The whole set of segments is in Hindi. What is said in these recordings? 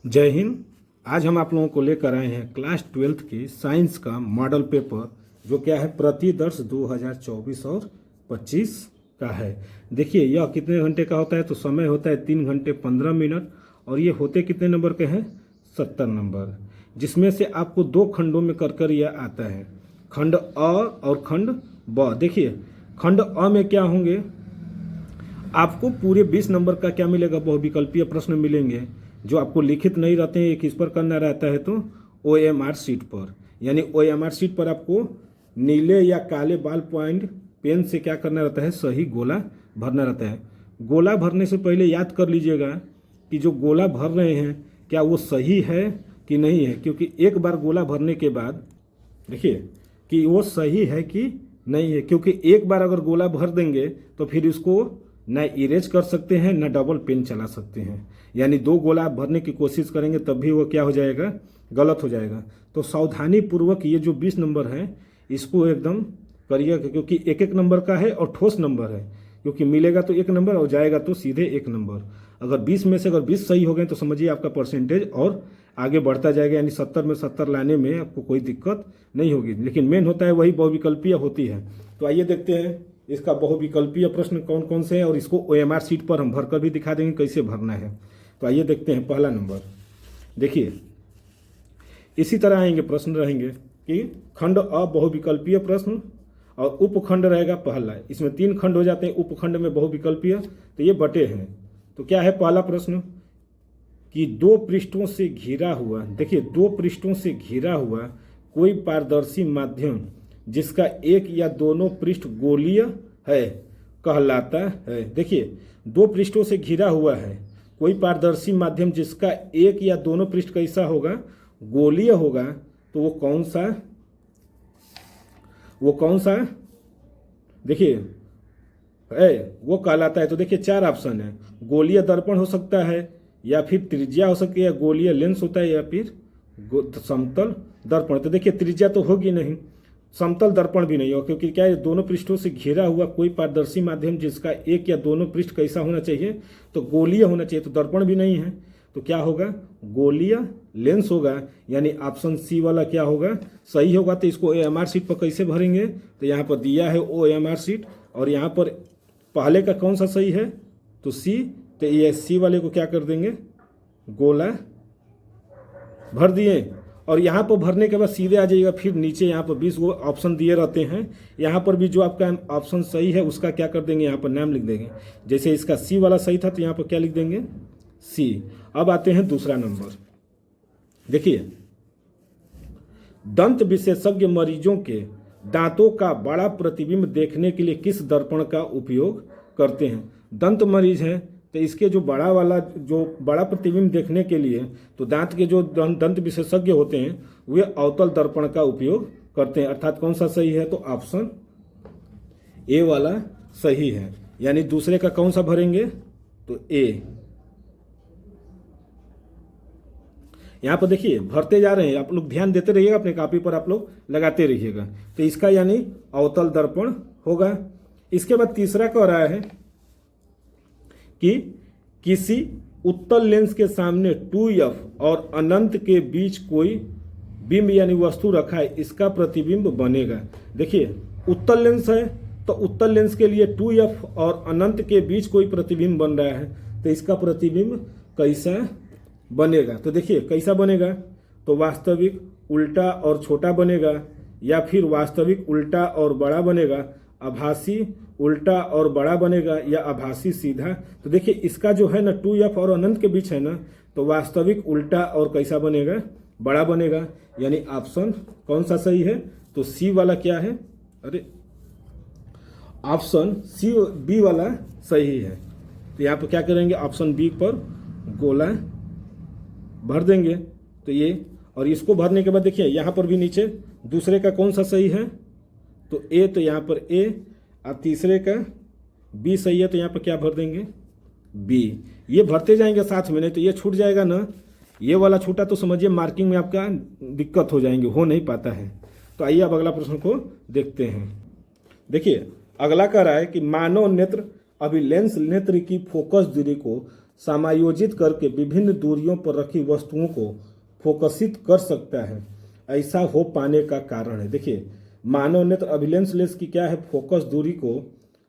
जय हिंद। आज हम आप लोगों को लेकर आए हैं क्लास 12th की साइंस का मॉडल पेपर, जो क्या है प्रतिदर्श 2024 और 25 का है। देखिए यह कितने घंटे का होता है, तो समय होता है 3 घंटे 15 मिनट, और ये होते कितने नंबर के हैं, 70 नंबर, जिसमें से आपको 2 खंडों में कर यह आता है, खंड अ और खंड ब। देखिए खंड अ में क्या होंगे, आपको पूरे 20 नंबर का क्या मिलेगा, बहुविकल्पीय प्रश्न मिलेंगे, जो आपको लिखित नहीं रहते हैं। एक इस पर करना रहता है तो OMR शीट पर, यानी OMR शीट पर आपको नीले या काले बाल पॉइंट पेन से क्या करना रहता है, सही गोला भरना रहता है। गोला भरने से पहले याद कर लीजिएगा कि जो गोला भर रहे हैं क्या वो सही है कि नहीं है, क्योंकि एक बार गोला भरने के बाद देखिए कि वो सही है कि नहीं है, क्योंकि एक बार अगर गोला भर देंगे तो फिर इसको ना इरेज कर सकते हैं ना डबल पेन चला सकते हैं, यानी 2 गोला आप भरने की कोशिश करेंगे तब भी वो क्या हो जाएगा, गलत हो जाएगा। तो सावधानी पूर्वक ये जो 20 नंबर है इसको एकदम करिएगा, क्योंकि एक एक नंबर का है और ठोस नंबर है, क्योंकि मिलेगा तो 1 नंबर और जाएगा तो सीधे 1 नंबर। अगर 20 में से अगर 20 सही हो गए तो समझिए आपका परसेंटेज और आगे बढ़ता जाएगा, यानी 70 में 70 लाने में आपको कोई दिक्कत नहीं होगी। लेकिन मेन होता है वही बहुविकल्पीय होती है। तो आइए देखते हैं इसका बहुविकल्पीय प्रश्न कौन कौन से हैं, और इसको OMR शीट पर हम भरकर भी दिखा देंगे कैसे भरना है। तो आइए देखते हैं पहला नंबर। देखिए इसी तरह आएंगे प्रश्न रहेंगे कि खंड अ बहुविकल्पीय प्रश्न और उपखंड रहेगा पहला। इसमें 3 खंड हो जाते हैं उपखंड में बहुविकल्पीय, तो ये बटे हैं। तो क्या है पहला प्रश्न कि 2 पृष्ठों से घिरा हुआ, देखिए 2 पृष्ठों से घिरा हुआ कोई पारदर्शी माध्यम जिसका एक या दोनों पृष्ठ गोलीय है कहलाता है। देखिए 2 पृष्ठों से घिरा हुआ है कोई पारदर्शी माध्यम जिसका एक या दोनों पृष्ठ कैसा होगा, गोलीय होगा, तो वो कौन सा देखिए है वो कहलाता है। तो देखिए 4 ऑप्शन है, गोलीय दर्पण हो सकता है, या फिर त्रिज्या हो सकती है, या गोलीय लेंस होता है, या फिर समतल दर्पण। तो देखिए त्रिज्या तो होगी नहीं, समतल दर्पण भी नहीं हो, क्योंकि क्या है दोनों पृष्ठों से घिरा हुआ कोई पारदर्शी माध्यम जिसका एक या दोनों पृष्ठ कैसा होना चाहिए, तो गोलीय होना चाहिए। तो दर्पण भी नहीं है, तो क्या होगा, गोलीय लेंस होगा, यानी ऑप्शन सी वाला क्या होगा, सही होगा। तो इसको OMR शीट पर कैसे भरेंगे, तो यहाँ पर दिया है OMR शीट, और यहाँ पर पहले का कौन सा सही है, तो सी। तो ये सी वाले को क्या कर देंगे, गोला भर दिए, और यहाँ पर भरने के बाद सीधे आ जाइएगा। फिर नीचे यहाँ पर 20 वो ऑप्शन दिए रहते हैं, यहाँ पर भी जो आपका ऑप्शन सही है उसका क्या कर देंगे, यहाँ पर नाम लिख देंगे। जैसे इसका सी वाला सही था तो यहाँ पर क्या लिख देंगे, सी। अब आते हैं दूसरा नंबर। देखिए दंत विशेषज्ञ मरीजों के दांतों का बड़ा प्रतिबिंब देखने के लिए किस दर्पण का उपयोग करते हैं। दंत मरीज हैं तो इसके जो बड़ा प्रतिबिंब देखने के लिए तो दांत के जो दंत विशेषज्ञ होते हैं वे अवतल दर्पण का उपयोग करते हैं। अर्थात कौन सा सही है, तो ऑप्शन ए वाला सही है, यानी दूसरे का कौन सा भरेंगे, तो ए। यहाँ पर देखिए भरते जा रहे हैं, आप लोग ध्यान देते रहिएगा, अपने कॉपी पर आप लोग लगाते रहिएगा। तो इसका यानी अवतल दर्पण होगा। इसके बाद तीसरा कह रहा है कि किसी उत्तल लेंस के सामने 2f और अनंत के बीच कोई बिंब यानी वस्तु रखा है, इसका प्रतिबिंब बनेगा। देखिए उत्तल लेंस है तो उत्तल लेंस के लिए 2f और अनंत के बीच कोई प्रतिबिंब बन रहा है, तो इसका प्रतिबिंब कैसा बनेगा। तो देखिए कैसा बनेगा, तो वास्तविक उल्टा और छोटा बनेगा, या फिर वास्तविक उल्टा और बड़ा बनेगा, आभासी उल्टा और बड़ा बनेगा, या आभासी सीधा। तो देखिए इसका जो है ना 2f और अनंत के बीच है ना, तो वास्तविक उल्टा और कैसा बनेगा, बड़ा बनेगा, यानी ऑप्शन कौन सा सही है, तो सी वाला क्या है, अरे ऑप्शन सी बी वाला सही है। तो यहाँ पर क्या करेंगे, ऑप्शन बी पर गोला भर देंगे। तो ये, और इसको भरने के बाद देखिए यहाँ पर भी नीचे दूसरे का कौन सा सही है, तो ए, तो यहाँ पर ए, और तीसरे का बी सही है, तो यहाँ पर क्या भर देंगे, बी। ये भरते जाएंगे साथ में, नहीं तो ये छूट जाएगा ना, ये वाला छूटा तो समझिए मार्किंग में आपका दिक्कत हो जाएंगे, हो नहीं पाता है। तो आइए अब अगला प्रश्न को देखते हैं। देखिए अगला कह रहा है कि मानव नेत्र अभिलेंस नेत्र की फोकस दूरी को समायोजित करके विभिन्न दूरियों पर रखी वस्तुओं को फोकसित कर सकता है। ऐसा हो पाने का कारण है, देखिए मानव नेत्र अभिलेंस लेंस की क्या है, फोकस दूरी को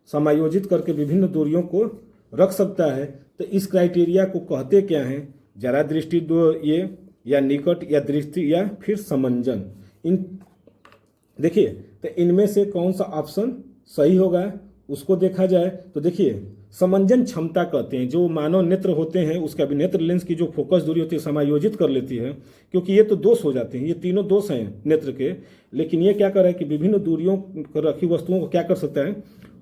समायोजित करके विभिन्न दूरियों को रख सकता है। तो इस क्राइटेरिया को कहते क्या हैं, जरा दृष्टि दो ये, या निकट, या दृष्टि, या फिर समंजन। इन देखिए तो इनमें से कौन सा ऑप्शन सही होगा उसको देखा जाए तो देखिए समंजन क्षमता कहते हैं, जो मानव नेत्र होते हैं उसका भी नेत्र लेंस की जो फोकस दूरी होती है समायोजित कर लेती है, क्योंकि ये तो दोष हो जाते हैं, ये तीनों दोष हैं नेत्र के, लेकिन ये क्या कर रहा है कि विभिन्न दूरियों पर रखी वस्तुओं को क्या कर सकता है,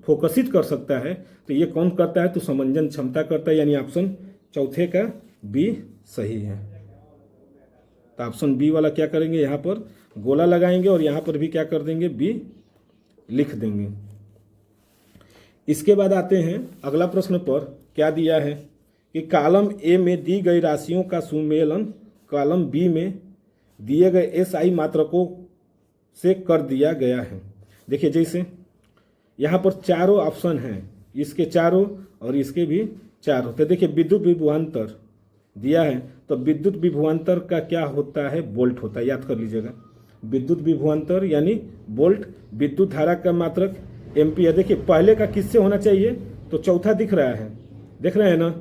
फोकसित कर सकता है। तो ये कौन करता है, तो समंजन क्षमता करता है, यानी ऑप्शन चौथे का बी सही है। तो ऑप्शन बी वाला क्या करेंगे, यहाँ पर गोला लगाएंगे और यहाँ पर भी क्या कर देंगे, बी लिख देंगे। इसके बाद आते हैं अगला प्रश्न पर, क्या दिया है कि कॉलम ए में दी गई राशियों का सुमेलन कॉलम बी में दिए गए एसआई मात्रकों से कर दिया गया है। देखिए जैसे यहाँ पर चारों ऑप्शन हैं, इसके चारों और इसके भी चारों। तो देखिए विद्युत विभवांतर दिया है, तो विद्युत विभवांतर का क्या होता है, वोल्ट होता है, याद कर लीजिएगा। विद्युत विभवांतर यानी वोल्ट, विद्युत धारा का मात्रक एम्पियर। देखिए पहले का किससे होना चाहिए, तो चौथा दिख रहा है, देख रहे हैं ना,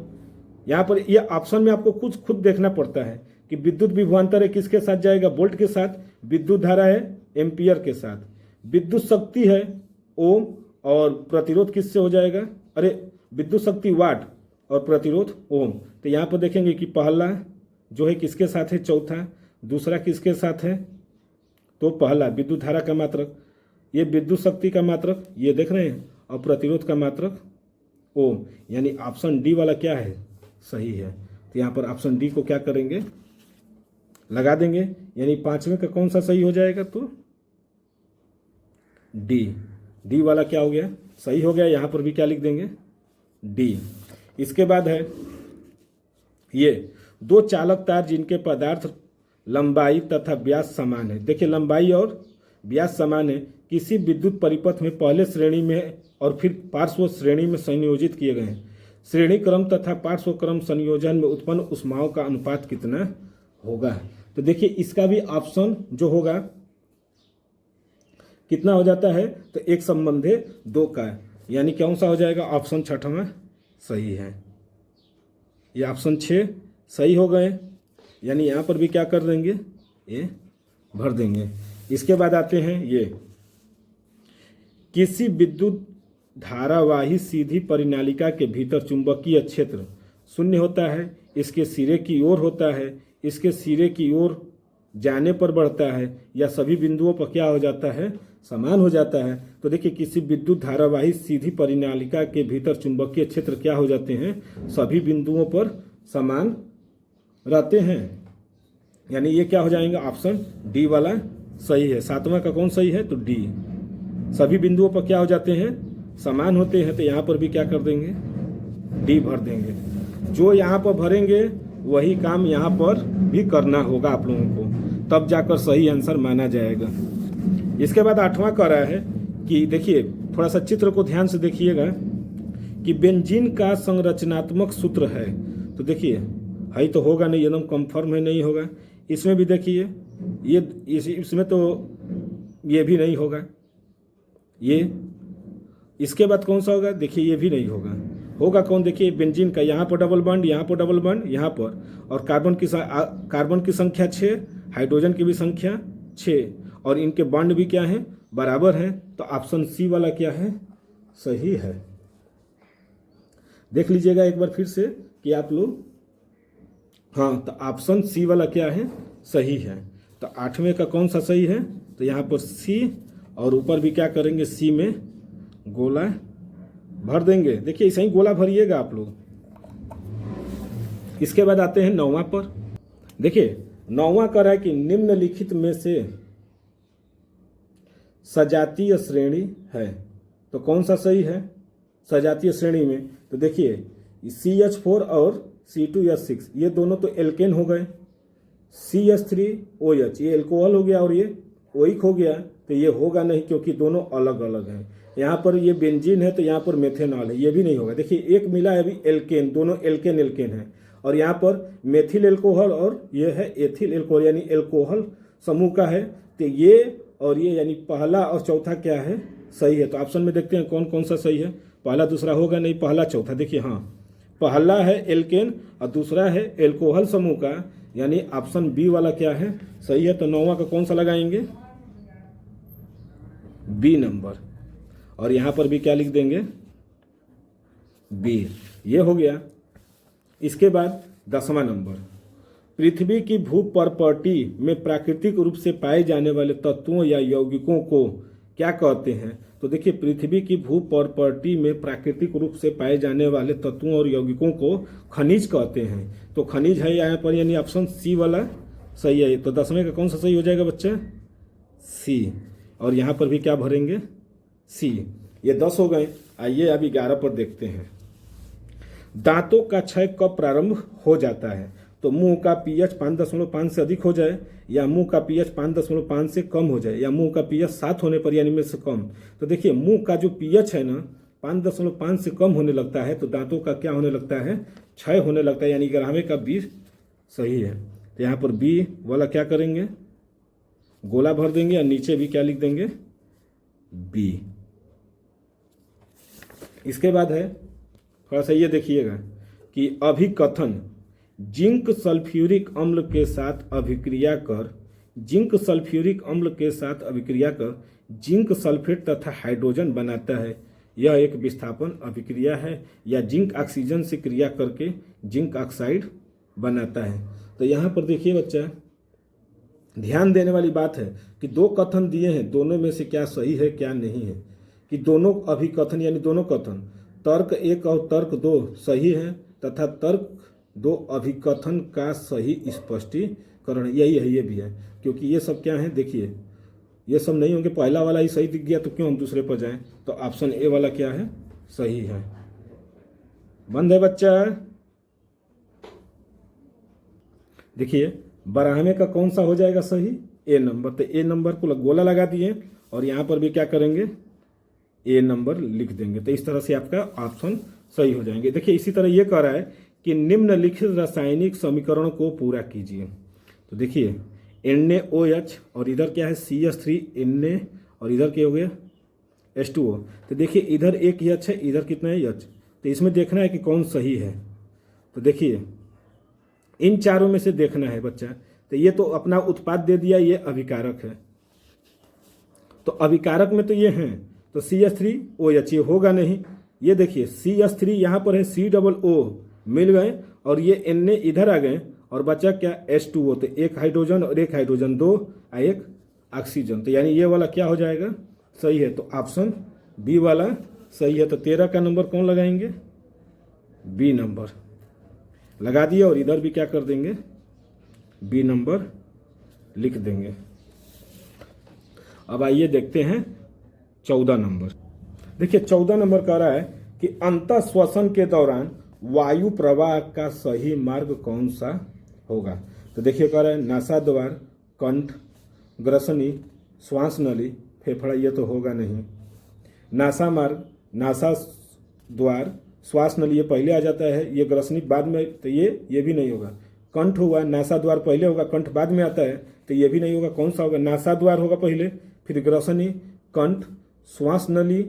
यहाँ पर ये ऑप्शन में आपको कुछ खुद देखना पड़ता है कि विद्युत विभवांतर है किसके साथ जाएगा, वोल्ट के साथ, विद्युत धारा है एम्पियर के साथ, विद्युत शक्ति है ओम, और प्रतिरोध किससे हो जाएगा, अरे विद्युत शक्ति वाट और प्रतिरोध ओम। तो यहाँ पर देखेंगे कि पहला जो है किसके साथ है, चौथा, दूसरा किसके साथ है, तो पहला विद्युत धारा का मात्रक, ये विद्युत शक्ति का मात्रक, ये देख रहे हैं, और प्रतिरोध का मात्रक ओम, यानी ऑप्शन डी वाला क्या है, सही है। तो यहाँ पर ऑप्शन डी को क्या करेंगे, लगा देंगे, यानी पांचवें का कौन सा सही हो जाएगा, तो डी वाला क्या हो गया, सही हो गया। यहाँ पर भी क्या लिख देंगे, डी। इसके बाद है ये दो चालक तार जिनके पदार्थ लंबाई तथा व्यास समान है। देखिए लंबाई और व्यास समान है, किसी विद्युत परिपथ में पहले श्रेणी में और फिर पार्श्व श्रेणी में संयोजित किए गए हैं। श्रेणी क्रम तथा पार्श्व क्रम संयोजन में उत्पन्न ऊष्माओं का अनुपात कितना होगा। तो देखिए इसका भी ऑप्शन जो होगा कितना हो जाता है, तो एक संबंधे दो का, यानी कौन सा हो जाएगा, ऑप्शन छठवां सही है। ये ऑप्शन 6 सही हो गए, यानी यहाँ पर भी क्या कर देंगे, ये भर देंगे। इसके बाद आते हैं ये, किसी विद्युत धारावाही सीधी परिनालिका के भीतर चुंबकीय क्षेत्र शून्य होता है, इसके सिरे की ओर होता है, इसके सिरे की ओर जाने पर बढ़ता है, या सभी बिंदुओं पर क्या हो जाता है, समान हो जाता है। तो देखिए किसी विद्युत धारावाही सीधी परिनालिका के भीतर चुंबकीय क्षेत्र क्या हो जाते हैं, सभी बिंदुओं पर समान रहते हैं, यानी ये क्या हो जाएंगे, ऑप्शन डी वाला सही है। सातवां का कौन सही है, तो डी, सभी बिंदुओं पर क्या हो जाते हैं, समान होते हैं। तो यहाँ पर भी क्या कर देंगे, डी भर देंगे। जो यहाँ पर भरेंगे वही काम यहाँ पर भी करना होगा आप लोगों को, तब जाकर सही आंसर माना जाएगा। इसके बाद आठवां कह रहा है कि देखिए थोड़ा सा चित्र को ध्यान से देखिएगा कि बेंजीन का संरचनात्मक सूत्र है। तो देखिए है तो होगा नहीं, एकदम कंफर्म है, नहीं होगा। इसमें भी देखिए ये इसमें तो ये भी नहीं होगा, ये इसके बाद कौन सा होगा, देखिए ये भी नहीं होगा। होगा कौन, देखिए बेंजीन का, यहाँ पर डबल बॉन्ड, यहाँ पर डबल बॉन्ड, यहाँ पर, और कार्बन की संख्या 6, हाइड्रोजन की भी संख्या 6, और इनके बॉन्ड भी क्या हैं, बराबर हैं। तो ऑप्शन सी वाला क्या है, सही है। देख लीजिएगा एक बार फिर से कि आप लोग, हाँ, तो ऑप्शन सी वाला क्या है, सही है। तो आठवें का कौन सा सही है, तो यहाँ पर सी, और ऊपर भी क्या करेंगे, सी में गोला भर देंगे। देखिए ऐसे ही गोला भरिएगा आप लोग। इसके बाद आते हैं नौवां पर। देखिए नौवां कर रहा है कि निम्नलिखित में से सजातीय श्रेणी है, तो कौन सा सही है सजातीय श्रेणी में, तो देखिए CH4 और C2H6 ये दोनों तो एल्केन हो गए, CH3OH ये एल्कोहल हो गया और ये ओइक हो गया। तो ये होगा नहीं क्योंकि दोनों अलग अलग हैं, यहाँ पर ये बेंजीन है तो यहाँ पर मेथेनॉल है, ये भी नहीं होगा। देखिए एक मिला है अभी एल्केन, दोनों एल्केन एल्केन है, और यहाँ पर मेथिल एल्कोहल और ये है एथिल एल्कोहल यानी एल्कोहल समूह का है। तो ये और ये यानी पहला और चौथा क्या है, सही है। तो ऑप्शन में देखते हैं कौन कौन सा सही है। पहला दूसरा होगा नहीं, पहला चौथा। देखिए हाँ, पहला है एल्केन और दूसरा है एल्कोहल समूह का, यानी ऑप्शन बी वाला क्या है, सही है। तो 9वां का कौन सा लगाएंगे, बी नंबर, और यहां पर भी क्या लिख देंगे, बी। ये हो गया। इसके बाद 10वां नंबर, पृथ्वी की भू प्रॉपर्टी में प्राकृतिक रूप से पाए जाने वाले तत्वों या यौगिकों को क्या कहते हैं। तो देखिए पृथ्वी की भू प्रॉपर्टी में प्राकृतिक रूप से पाए जाने वाले तत्वों और यौगिकों को खनिज कहते हैं। तो खनिज है यहाँ पर, यानी ऑप्शन सी वाला सही है। तो 10वें का कौन सा सही हो जाएगा बच्चा, सी। और यहाँ पर भी क्या भरेंगे, सी। ये 10 हो गए। आइए अब 11 पर देखते हैं। दांतों का क्षय कब प्रारंभ हो जाता है। तो मुंह का पीएच 5.5 से अधिक हो जाए, या मुंह का पीएच 5.5 से कम हो जाए, या मुंह का पीएच 7 होने पर यानी में से कम। तो देखिए मुंह का जो पीएच है ना 5.5 से कम होने लगता है, तो दांतों का क्या होने लगता है, क्षय होने लगता है, यानी 11वें का बी सही है। तो यहाँ पर बी वाला क्या करेंगे, गोला भर देंगे और नीचे भी क्या लिख देंगे, बी। इसके बाद है थोड़ा सा ये देखिएगा कि अभिकथन जिंक सल्फ्यूरिक अम्ल के साथ अभिक्रिया कर, जिंक सल्फ्यूरिक अम्ल के साथ अभिक्रिया कर जिंक सल्फेट तथा हाइड्रोजन बनाता है। यह एक विस्थापन अभिक्रिया है, या जिंक ऑक्सीजन से क्रिया करके जिंक ऑक्साइड बनाता है। तो यहाँ पर देखिए बच्चा, ध्यान देने वाली बात है कि 2 कथन दिए हैं, दोनों में से क्या सही है क्या नहीं है। कि दोनों अभिकथन यानी दोनों कथन, तर्क 1 और तर्क 2 सही है, तथा तर्क 2 अभिकथन का सही स्पष्टीकरण, यही है, ये भी है। क्योंकि ये सब क्या है, देखिए ये सब नहीं होंगे, पहला वाला ही सही दिख गया तो क्यों हम दूसरे पर जाएं। तो ऑप्शन ए वाला क्या है, सही है। बंद है बच्चा। देखिए 12वें का कौन सा हो जाएगा सही, ए नंबर। तो ए नंबर को गोला लगा दिए और यहाँ पर भी क्या करेंगे, ए नंबर लिख देंगे। तो इस तरह से आपका ऑप्शन सही हो जाएंगे। देखिए इसी तरह ये कह रहा है कि निम्नलिखित रासायनिक समीकरण को पूरा कीजिए। तो देखिए NaOH और इधर क्या है CH3Na और इधर क्या हो गया H2O। तो देखिए इधर एक H है, इधर कितना है H। तो इसमें देखना है कि कौन सही है। तो देखिए इन चारों में से देखना है बच्चा। तो ये तो अपना उत्पाद दे दिया, ये अभिकारक है। तो अभिकारक में तो ये हैं, तो CH3OH ये होगा नहीं। ये देखिए CH3 यहाँ पर है, COO मिल गए और ये Na इधर आ गए और बचा क्या H2O। तो एक हाइड्रोजन और एक हाइड्रोजन, 2 और एक ऑक्सीजन। तो यानी ये वाला क्या हो जाएगा, सही है। तो ऑप्शन बी वाला सही है। तो 13 का नंबर कौन लगाएंगे, बी नंबर लगा दिए और इधर भी क्या कर देंगे, बी नंबर लिख देंगे। अब आइए देखते हैं 14 नंबर। देखिए 14 नंबर कह रहा है कि अंतः श्वसन के दौरान वायु प्रवाह का सही मार्ग कौन सा होगा। तो देखिए कह रहा है नासा द्वार, कंठ, ग्रसनी, श्वास नली, फेफड़ा, ये तो होगा नहीं। नासा मार्ग, नासा द्वार, श्वास नली ये पहले आ जाता है, ये ग्रसनी बाद में, तो ये भी नहीं होगा। कंठ हुआ, नासा द्वार पहले होगा, कंठ बाद में आता है, तो ये भी नहीं होगा। कौन सा होगा, नासा द्वार होगा पहले, फिर ग्रसनी, कंठ, श्वास नली,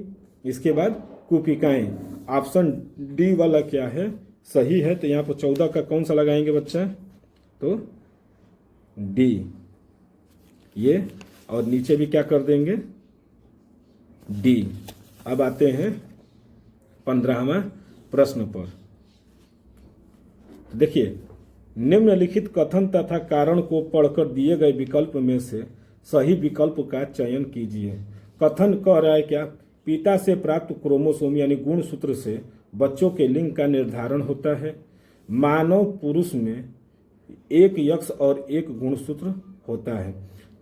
इसके बाद कुपिकाएं। ऑप्शन डी वाला क्या है, सही है। तो यहाँ पर 14 का कौन सा लगाएंगे बच्चा, तो डी ये, और नीचे भी क्या कर देंगे, डी। अब आते हैं 15वां प्रश्न पर। देखिए निम्नलिखित कथन तथा कारण को पढ़कर दिए गए विकल्प में से सही विकल्प का चयन कीजिए। कथन कह रहा है क्या, पिता से प्राप्त क्रोमोसोम यानी गुणसूत्र से बच्चों के लिंग का निर्धारण होता है। मानव पुरुष में एक यक्ष और एक गुणसूत्र होता है।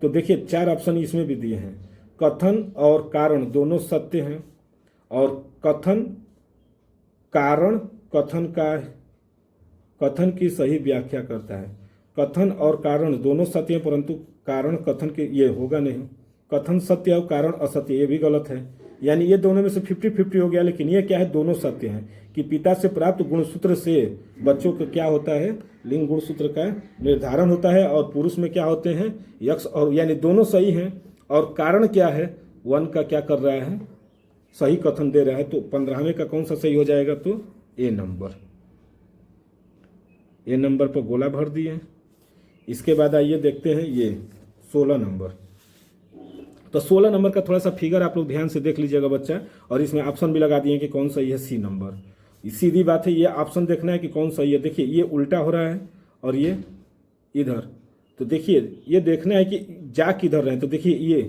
तो देखिए 4 ऑप्शन इसमें भी दिए हैं। कथन और कारण दोनों सत्य हैं, और कथन कारण कथन की सही व्याख्या करता है। कथन और कारण दोनों सत्य हैं, परंतु कारण कथन के ये होगा नहीं। कथन सत्य और कारण असत्य, ये भी गलत है। यानी ये दोनों में से 50-50 हो गया, लेकिन ये क्या है, दोनों सत्य हैं कि पिता से प्राप्त गुणसूत्र से बच्चों को क्या होता है, लिंग गुणसूत्र का निर्धारण होता है, और पुरुष में क्या होते हैं, यक्ष और, यानी दोनों सही हैं। और कारण क्या है, वन का क्या कर रहा है, सही कथन दे रहा है। तो 15वें का कौन सा सही हो जाएगा, तो ए नंबर। ए नंबर पर गोला भर दिए। इसके बाद आइए देखते हैं ये 16 नंबर। तो 16 नंबर का थोड़ा सा फिगर आप लोग ध्यान से देख लीजिएगा बच्चा, और इसमें ऑप्शन भी लगा दिए कि कौन सही है, सी नंबर। सीधी बात है, ये ऑप्शन देखना है कि कौन सही है। देखिए ये उल्टा हो रहा है और ये इधर, तो देखिए ये देखना है कि जा किधर रहे हैं। तो देखिए ये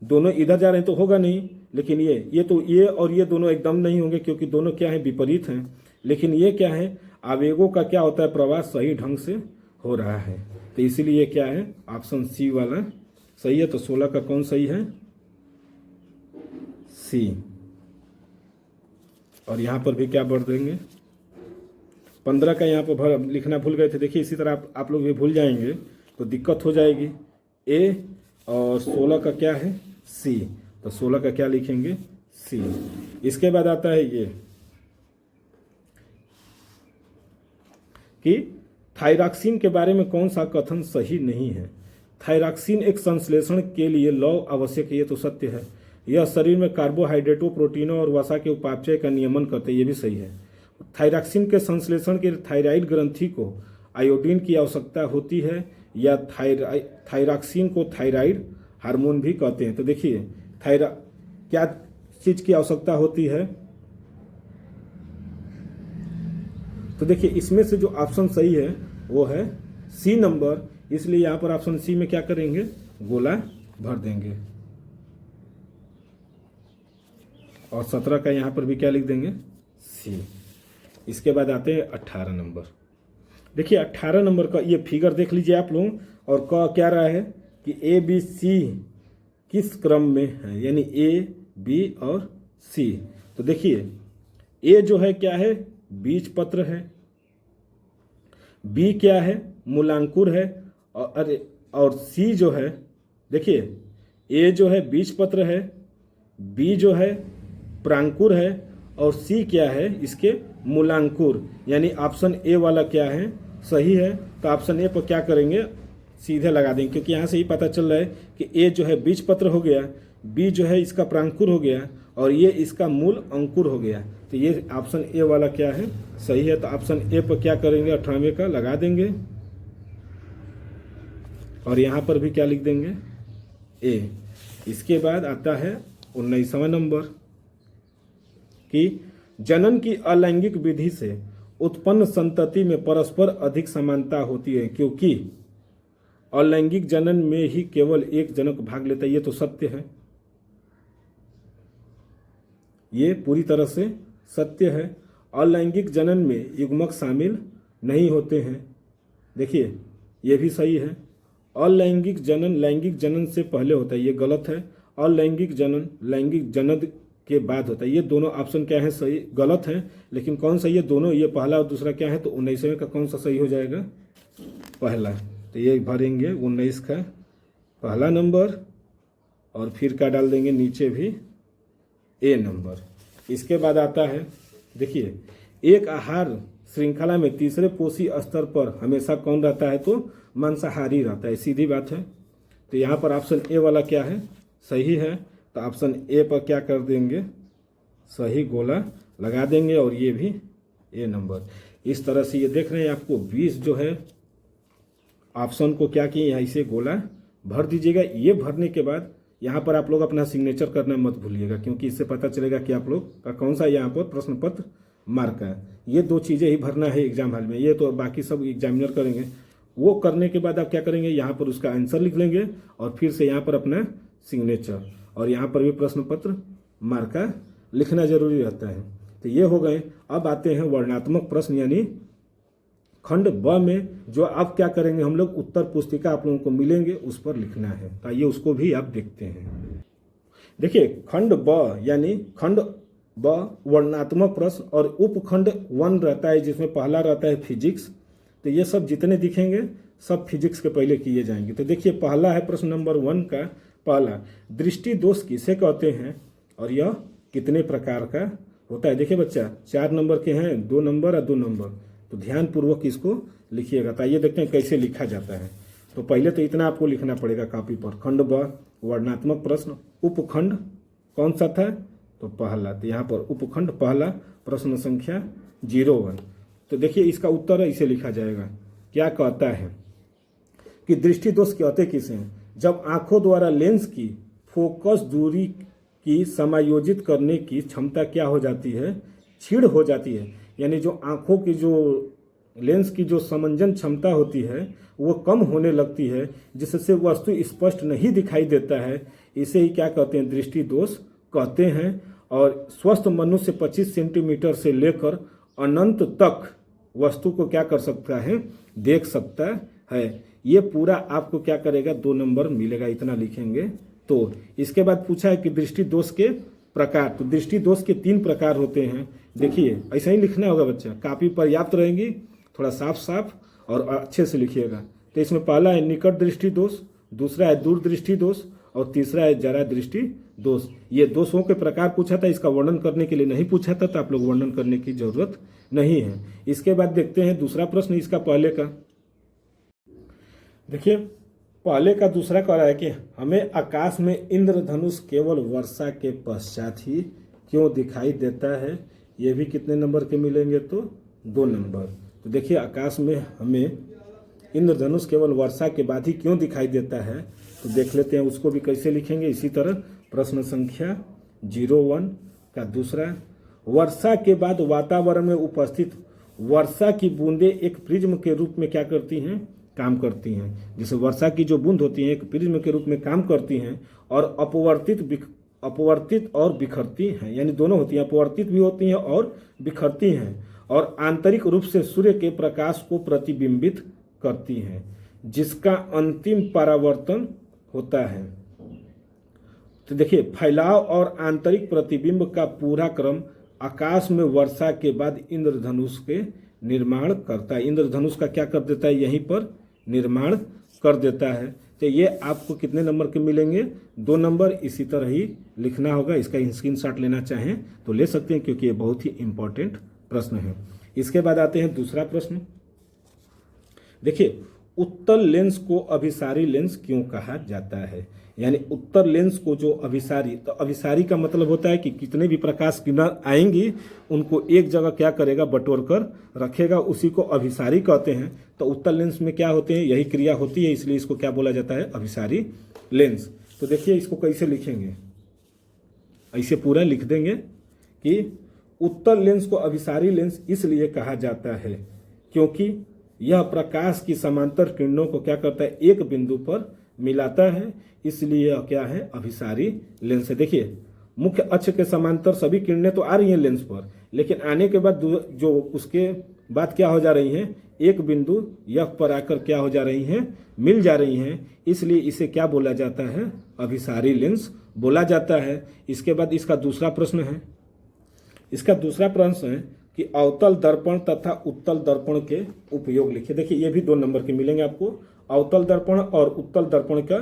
दोनों इधर जा रहे हैं तो होगा नहीं, लेकिन ये तो ये और ये दोनों एकदम नहीं होंगे, क्योंकि दोनों क्या है, विपरीत हैं। लेकिन ये क्या है, आवेगों का क्या होता है, प्रवास सही ढंग से हो रहा है। तो इसीलिए क्या है, ऑप्शन सी वाला सही है। तो 16 का कौन सही है, सी। और यहाँ पर भी क्या बढ़ देंगे, 15 का यहाँ पर लिखना भूल गए थे। देखिए इसी तरह आप लोग भी भूल जाएंगे तो दिक्कत हो जाएगी। ए और 16 का क्या है, सी। तो 16 का क्या लिखेंगे, सी। इसके बाद आता है ये कि थायरॉक्सिन के बारे में कौन सा कथन सही नहीं है। थायरॉक्सिन एक संश्लेषण के लिए लौह आवश्यक है, ये तो सत्य है। यह शरीर में कार्बोहाइड्रेटों, प्रोटीनों और वसा के उपापचय का नियमन करते हैं, ये भी सही है। थायरॉक्सिन के संश्लेषण के लिए थायराइड ग्रंथि को आयोडीन की आवश्यकता होती है, या थायरॉक्सिन को थायराइड हार्मोन भी कहते हैं। तो देखिए क्या चीज की आवश्यकता होती है, तो देखिए इसमें से जो ऑप्शन सही है वो है सी नंबर। इसलिए यहां पर ऑप्शन सी में क्या करेंगे, गोला भर देंगे। और 17 का यहां पर भी क्या लिख देंगे, सी। इसके बाद आते हैं 18 नंबर। देखिए 18 नंबर का ये फिगर देख लीजिए आप लोग, और क्या रहा है कि ए बी सी किस क्रम में है, यानी ए बी और सी। तो देखिए ए जो है क्या है, बीज पत्र है, बी क्या है, मूलांकुर है, और सी जो है, देखिए ए जो है बीज पत्र है, बी जो है प्रांकुर है, और सी क्या है, इसके मूलांकुर। यानी ऑप्शन ए वाला क्या है, सही है। तो ऑप्शन ए पर क्या करेंगे, सीधे लगा देंगे, क्योंकि यहाँ से ही पता चल रहा है कि ए जो है बीज पत्र हो गया, बी जो है इसका प्रांकुर हो गया, और ये इसका मूल अंकुर हो गया। तो ये ऑप्शन ए वाला क्या है, सही है। तो ऑप्शन ए पर क्या करेंगे, 18वें का लगा देंगे, और यहाँ पर भी क्या लिख देंगे, ए। इसके बाद आता है 19वां नंबर कि जनन की अलैंगिक विधि से उत्पन्न संतति में परस्पर अधिक समानता होती है, क्योंकि अलैंगिक जनन में ही केवल एक जनक भाग लेता है, ये तो सत्य है, ये पूरी तरह से सत्य है। अलैंगिक जनन में युग्मक शामिल नहीं होते हैं, देखिए ये भी सही है। अलैंगिक जनन लैंगिक जनन से पहले होता है, ये गलत है। अलैंगिक जनन लैंगिक जनन के बाद होता है, ये दोनों ऑप्शन क्या है, सही गलत है। लेकिन कौन सही है, दोनों, ये पहला और दूसरा क्या है। तो 19वें का कौन सा सही हो जाएगा, पहला। तो ये भरेंगे 19 का पहला नंबर, और फिर क्या डाल देंगे नीचे भी ए नंबर। इसके बाद आता है, देखिए एक आहार श्रृंखला में तीसरे पोषी स्तर पर हमेशा कौन रहता है, तो मांसाहारी रहता है, सीधी बात है। तो यहाँ पर ऑप्शन ए वाला क्या है, सही है। तो ऑप्शन ए पर क्या कर देंगे, सही गोला लगा देंगे, और ये भी ए नंबर। इस तरह से ये देख रहे हैं आपको 20 जो है ऑप्शन को क्या किए, यहाँ इसे गोला भर दीजिएगा। ये भरने के बाद यहाँ पर आप लोग अपना सिग्नेचर करना मत भूलिएगा, क्योंकि इससे पता चलेगा कि आप लोग का कौन सा यहाँ पर प्रश्न पत्र मार्क है। ये 2 चीज़ें ही भरना है एग्जाम हॉल में, ये तो बाकी सब एग्जामिनर करेंगे। वो करने के बाद आप क्या करेंगे, यहाँ पर उसका आंसर लिख लेंगे, और फिर से यहाँ पर अपना सिग्नेचर, और यहाँ पर भी प्रश्न पत्र मार्का लिखना जरूरी रहता है। तो ये हो गए। अब आते हैं वर्णात्मक प्रश्न, यानी खंड ब में जो आप क्या करेंगे, हम लोग उत्तर पुस्तिका आप लोगों को मिलेंगे, उस पर लिखना है। तो आइए उसको भी आप देखते हैं। देखिए खंड ब यानी खंड ब वर्णात्मक प्रश्न, और उपखंड 1 रहता है, जिसमें पहला रहता है फिजिक्स। तो ये सब जितने दिखेंगे सब फिजिक्स के पहले किए जाएंगे। तो देखिए पहला है प्रश्न नंबर 1 का, पहला, दृष्टि दोष किसे कहते हैं और यह कितने प्रकार का होता है। देखिए बच्चा, 4 नंबर के हैं, 2 नंबर और 2 नंबर, तो ध्यान पूर्वक इसको लिखिएगा। तो आइए देखते हैं कैसे लिखा जाता है। तो पहले तो इतना आपको लिखना पड़ेगा कॉपी पर। खंड ब, वर्णनात्मक प्रश्न। उपखंड कौन सा था, तो पहला, तो यहाँ पर उपखंड पहला, प्रश्न संख्या 01। तो देखिए इसका उत्तर इसे लिखा जाएगा। क्या कहता है कि दृष्टि दोष कहते किसे हैं, जब आंखों द्वारा लेंस की फोकस दूरी की समायोजित करने की क्षमता क्या हो जाती है, क्षीण हो जाती है। यानी जो आंखों की जो लेंस की जो समंजन क्षमता होती है वो कम होने लगती है, जिससे वस्तु स्पष्ट नहीं दिखाई देता है। इसे ही क्या कहते हैं, दृष्टि दोष कहते हैं। और स्वस्थ मनुष्य 25 सेंटीमीटर से लेकर अनंत तक वस्तु को क्या कर सकता है, देख सकता है। ये पूरा आपको क्या करेगा, 2 नंबर मिलेगा, इतना लिखेंगे। तो इसके बाद पूछा है कि दृष्टि दोष के प्रकार। तो दृष्टि दोष के 3 प्रकार होते हैं। देखिए ऐसा ही लिखना होगा बच्चा, कापी पर्याप्त रहेंगी, थोड़ा साफ साफ और अच्छे से लिखिएगा। तो इसमें पहला है निकट दृष्टि दोष, दूसरा है दूर दृष्टि दोष और तीसरा है जरा दृष्टि दोष। ये दोषों के प्रकार पूछा था, इसका वर्णन करने के लिए नहीं पूछा था, तो आप लोग वर्णन करने की जरूरत नहीं है। इसके बाद देखते हैं दूसरा प्रश्न इसका पहले का। देखिए पहले का दूसरा कह रहा है कि हमें आकाश में इंद्रधनुष केवल वर्षा के पश्चात ही क्यों दिखाई देता है। ये भी कितने नंबर के मिलेंगे, तो 2 नंबर। तो देखिए आकाश में हमें इंद्रधनुष केवल वर्षा के बाद ही क्यों दिखाई देता है, तो देख लेते हैं उसको भी कैसे लिखेंगे। इसी तरह प्रश्न संख्या 01 का दूसरा, वर्षा के बाद वातावरण में उपस्थित वर्षा की बूंदें एक प्रिज्म के रूप में क्या करती हैं, काम करती हैं। जैसे वर्षा की जो बूंद होती है एक प्रिज्म के रूप में काम करती हैं और अपवर्तित और बिखरती हैं, यानी दोनों होती हैं, अपवर्तित भी होती हैं और बिखरती हैं, और आंतरिक रूप से सूर्य के प्रकाश को प्रतिबिंबित करती हैं, जिसका अंतिम परावर्तन होता है। तो देखिए फैलाव और आंतरिक प्रतिबिंब का पूरा क्रम आकाश में वर्षा के बाद इंद्रधनुष के निर्माण करता है। इंद्रधनुष का क्या कर देता है, यहीं पर निर्माण कर देता है। तो ये आपको कितने नंबर के मिलेंगे, 2 नंबर। इसी तरह ही लिखना होगा। इसका स्क्रीनशॉट लेना चाहें तो ले सकते हैं, क्योंकि ये बहुत ही इंपॉर्टेंट प्रश्न है। इसके बाद आते हैं दूसरा प्रश्न। देखिए उत्तल लेंस को अभिसारी लेंस क्यों कहा जाता है। यानी उत्तर लेंस को जो अभिसारी, तो अभिसारी का मतलब होता है कि कितने भी प्रकाश किरण आएंगी उनको एक जगह क्या करेगा, बटोर कर रखेगा, उसी को अभिसारी कहते हैं। तो उत्तर लेंस में क्या होते हैं, यही क्रिया होती है, इसलिए इसको क्या बोला जाता है, अभिसारी लेंस। तो देखिए इसको कैसे लिखेंगे, ऐसे पूरा लिख देंगे कि उत्तर लेंस को अभिसारी लेंस इसलिए कहा जाता है क्योंकि यह प्रकाश की समांतर किरणों को क्या करता है, एक बिंदु पर मिलाता है, इसलिए यह क्या है, अभिसारी लेंस है। देखिए मुख्य अक्ष के समांतर सभी किरणें तो आ रही हैं लेंस पर, लेकिन आने के बाद जो उसके बाद क्या हो जा रही हैं, एक बिंदु यह पर आकर क्या हो जा रही हैं, मिल जा रही हैं, इसलिए इसे क्या बोला जाता है, अभिसारी लेंस बोला जाता है। इसके बाद इसका दूसरा प्रश्न है। इसका दूसरा प्रश्न है कि अवतल दर्पण तथा उत्तल दर्पण के उपयोग लिखिए। देखिए ये भी 2 नंबर के मिलेंगे आपको। अवतल दर्पण और उत्तल दर्पण का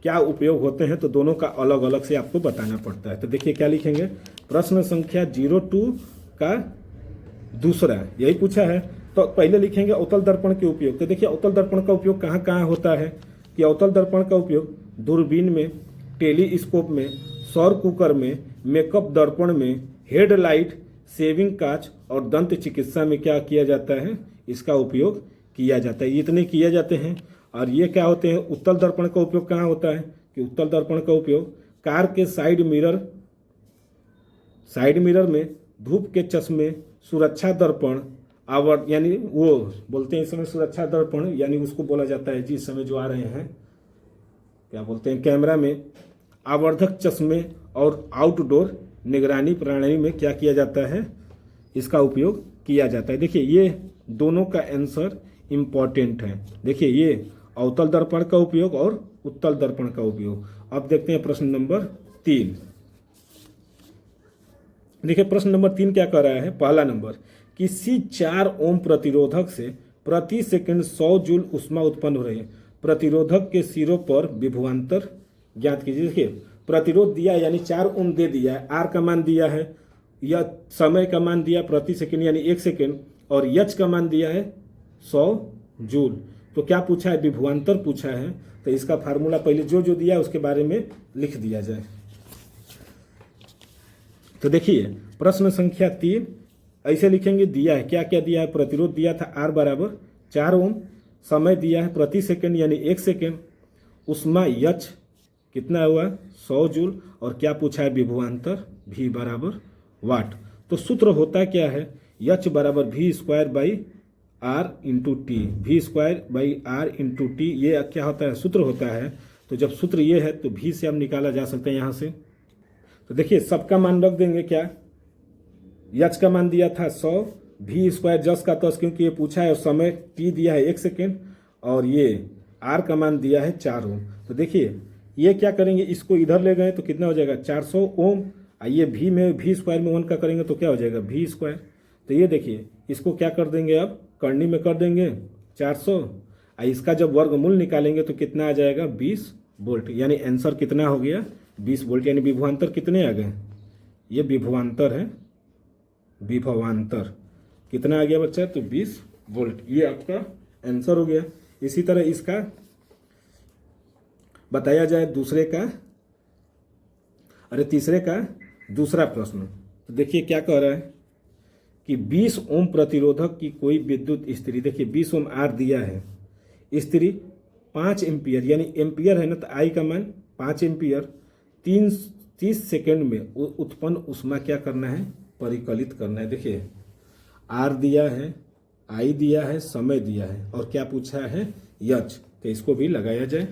क्या उपयोग होते हैं, तो दोनों का अलग अलग से आपको बताना पड़ता है। तो देखिए क्या लिखेंगे, प्रश्न संख्या 02 का दूसरा यही पूछा है। तो पहले लिखेंगे अवतल दर्पण के उपयोग। तो देखिए अवतल दर्पण का उपयोग कहाँ कहाँ होता है, कि अवतल दर्पण का उपयोग दूरबीन में, टेलीस्कोप में, सौर कुकर में, मेकअप दर्पण में, हेडलाइट, सेविंग कांच और दंत चिकित्सा में क्या किया जाता है, इसका उपयोग किया जाता है। इतने किए जाते हैं। और ये क्या होते हैं, उत्तल दर्पण का उपयोग कहाँ होता है, कि उत्तल दर्पण का उपयोग कार के साइड मिरर में, धूप के चश्मे, सुरक्षा दर्पण, यानी वो बोलते हैं इस समय सुरक्षा दर्पण, यानी उसको बोला जाता है जिस समय जो आ रहे हैं क्या बोलते हैं, कैमरा में, आवर्धक चश्मे और आउटडोर निगरानी प्रणाली में क्या किया जाता है, इसका उपयोग किया जाता है। देखिए ये दोनों का आंसर इम्पॉर्टेंट है। देखिए ये अवतल दर्पण का उपयोग और उत्तल दर्पण का उपयोग। अब देखते हैं प्रश्न नंबर 3। देखिए प्रश्न नंबर 3 क्या कह रहा है, पहला नंबर, किसी 4 ओम प्रतिरोधक से प्रति सेकंड 100 जूल ऊष्मा उत्पन्न हो रही है। प्रतिरोधक के सिरों पर विभवांतर ज्ञात कीजिए। देखिए प्रतिरोध दिया है यानी 4 ओम दे दिया है, आर का मान दिया है, या समय का मान दिया प्रति सेकंड यानी 1 सेकंड, और यच का मान दिया है 100 जूल। तो क्या पूछा है, विभवांतर पूछा है। तो इसका फार्मूला पहले जो जो दिया है उसके बारे में लिख दिया जाए। तो देखिए प्रश्न संख्या 3 ऐसे लिखेंगे, दिया है क्या क्या दिया है, प्रतिरोध दिया था आर बराबर 4 ओम, समय दिया है प्रति सेकंड यानी 1 सेकंड, उष्मा यच कितना हुआ 100 जूल, और क्या पूछा है विभवांतर भी बराबर वाट। तो सूत्र होता क्या है, यच बराबर v square by r into t, v square by r into t, ये क्या होता है सूत्र होता है। तो जब सूत्र ये है तो भी से हम निकाला जा सकते हैं यहाँ से। तो देखिए सबका मान रख देंगे, क्या यच का मान दिया था 100, वी स्क्वायर जस का तस क्योंकि ये पूछा है, और समय टी दिया है 1 सेकेंड, और ये आर का मान दिया है 4 ओम। तो देखिए ये क्या करेंगे, इसको इधर ले गए तो कितना हो जाएगा 400 ओम, आइए भी में वी स्क्वायर में 1 का करेंगे तो क्या हो जाएगा वी स्क्वायर। तो ये देखिए इसको क्या कर देंगे, अब करनी में कर देंगे 400, इसका जब वर्गमूल निकालेंगे तो कितना आ जाएगा 20 वोल्ट, यानी आंसर कितना हो गया 20 वोल्ट। यानी विभवांतर कितने आ गए, ये विभवांतर है, विभवांतर कितना आ गया बच्चा, तो 20 वोल्ट, ये आपका आंसर हो गया। इसी तरह इसका बताया जाए दूसरे का, तीसरे का दूसरा प्रश्न। तो देखिए क्या कह रहा है कि 20 ओम प्रतिरोधक की कोई विद्युत स्थिति, देखिए 20 ओम आर दिया है, स्थिति 5 एम्पियर यानी एम्पियर है ना, तो आई का मान 5 एम्पियर 30 सेकेंड में उत्पन्न उष्मा क्या करना है, परिकलित करना है। देखिए आर दिया है, आई दिया है, समय दिया है, और क्या पूछा है यच। तो इसको भी लगाया जाए।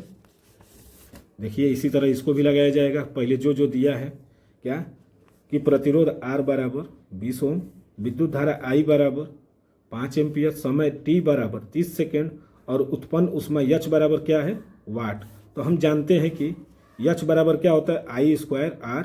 देखिए इसी तरह इसको भी लगाया जाएगा। पहले जो जो दिया है क्या कि प्रतिरोध आर बराबर 20 ओम, विद्युत धारा आई बराबर 5 एम्पियर, समय टी बराबर 30 सेकेंड, और उत्पन्न उष्मा यच बराबर क्या है वाट। तो हम जानते हैं कि यच बराबर क्या होता है आई स्क्वायर आर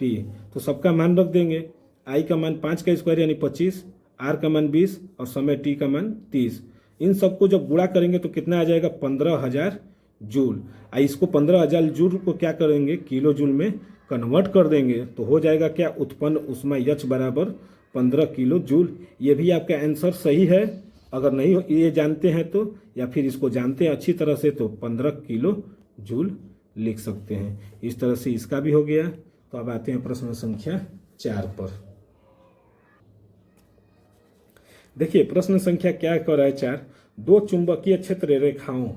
टी। तो सबका मान रख देंगे, आई का मान 5 का स्क्वायर यानी 25, आर का मान 20, और समय टी का मान 30। इन सबको जब गुणा करेंगे तो कितना आ जाएगा 15,000 जूल। इसको 15,000 जूल को क्या करेंगे किलो जूल में कन्वर्ट कर देंगे, तो हो जाएगा क्या उत्पन्न उष्मा यच बराबर 15 किलो जूल। ये भी आपका आंसर सही है। अगर नहीं ये जानते हैं तो, या फिर इसको जानते हैं अच्छी तरह से, तो 15 किलो जूल लिख सकते हैं। इस तरह से इसका भी हो गया। तो अब आते हैं प्रश्न संख्या 4 पर। देखिए प्रश्न संख्या क्या कह रहा है 4, दो चुंबकीय क्षेत्र रेखाओं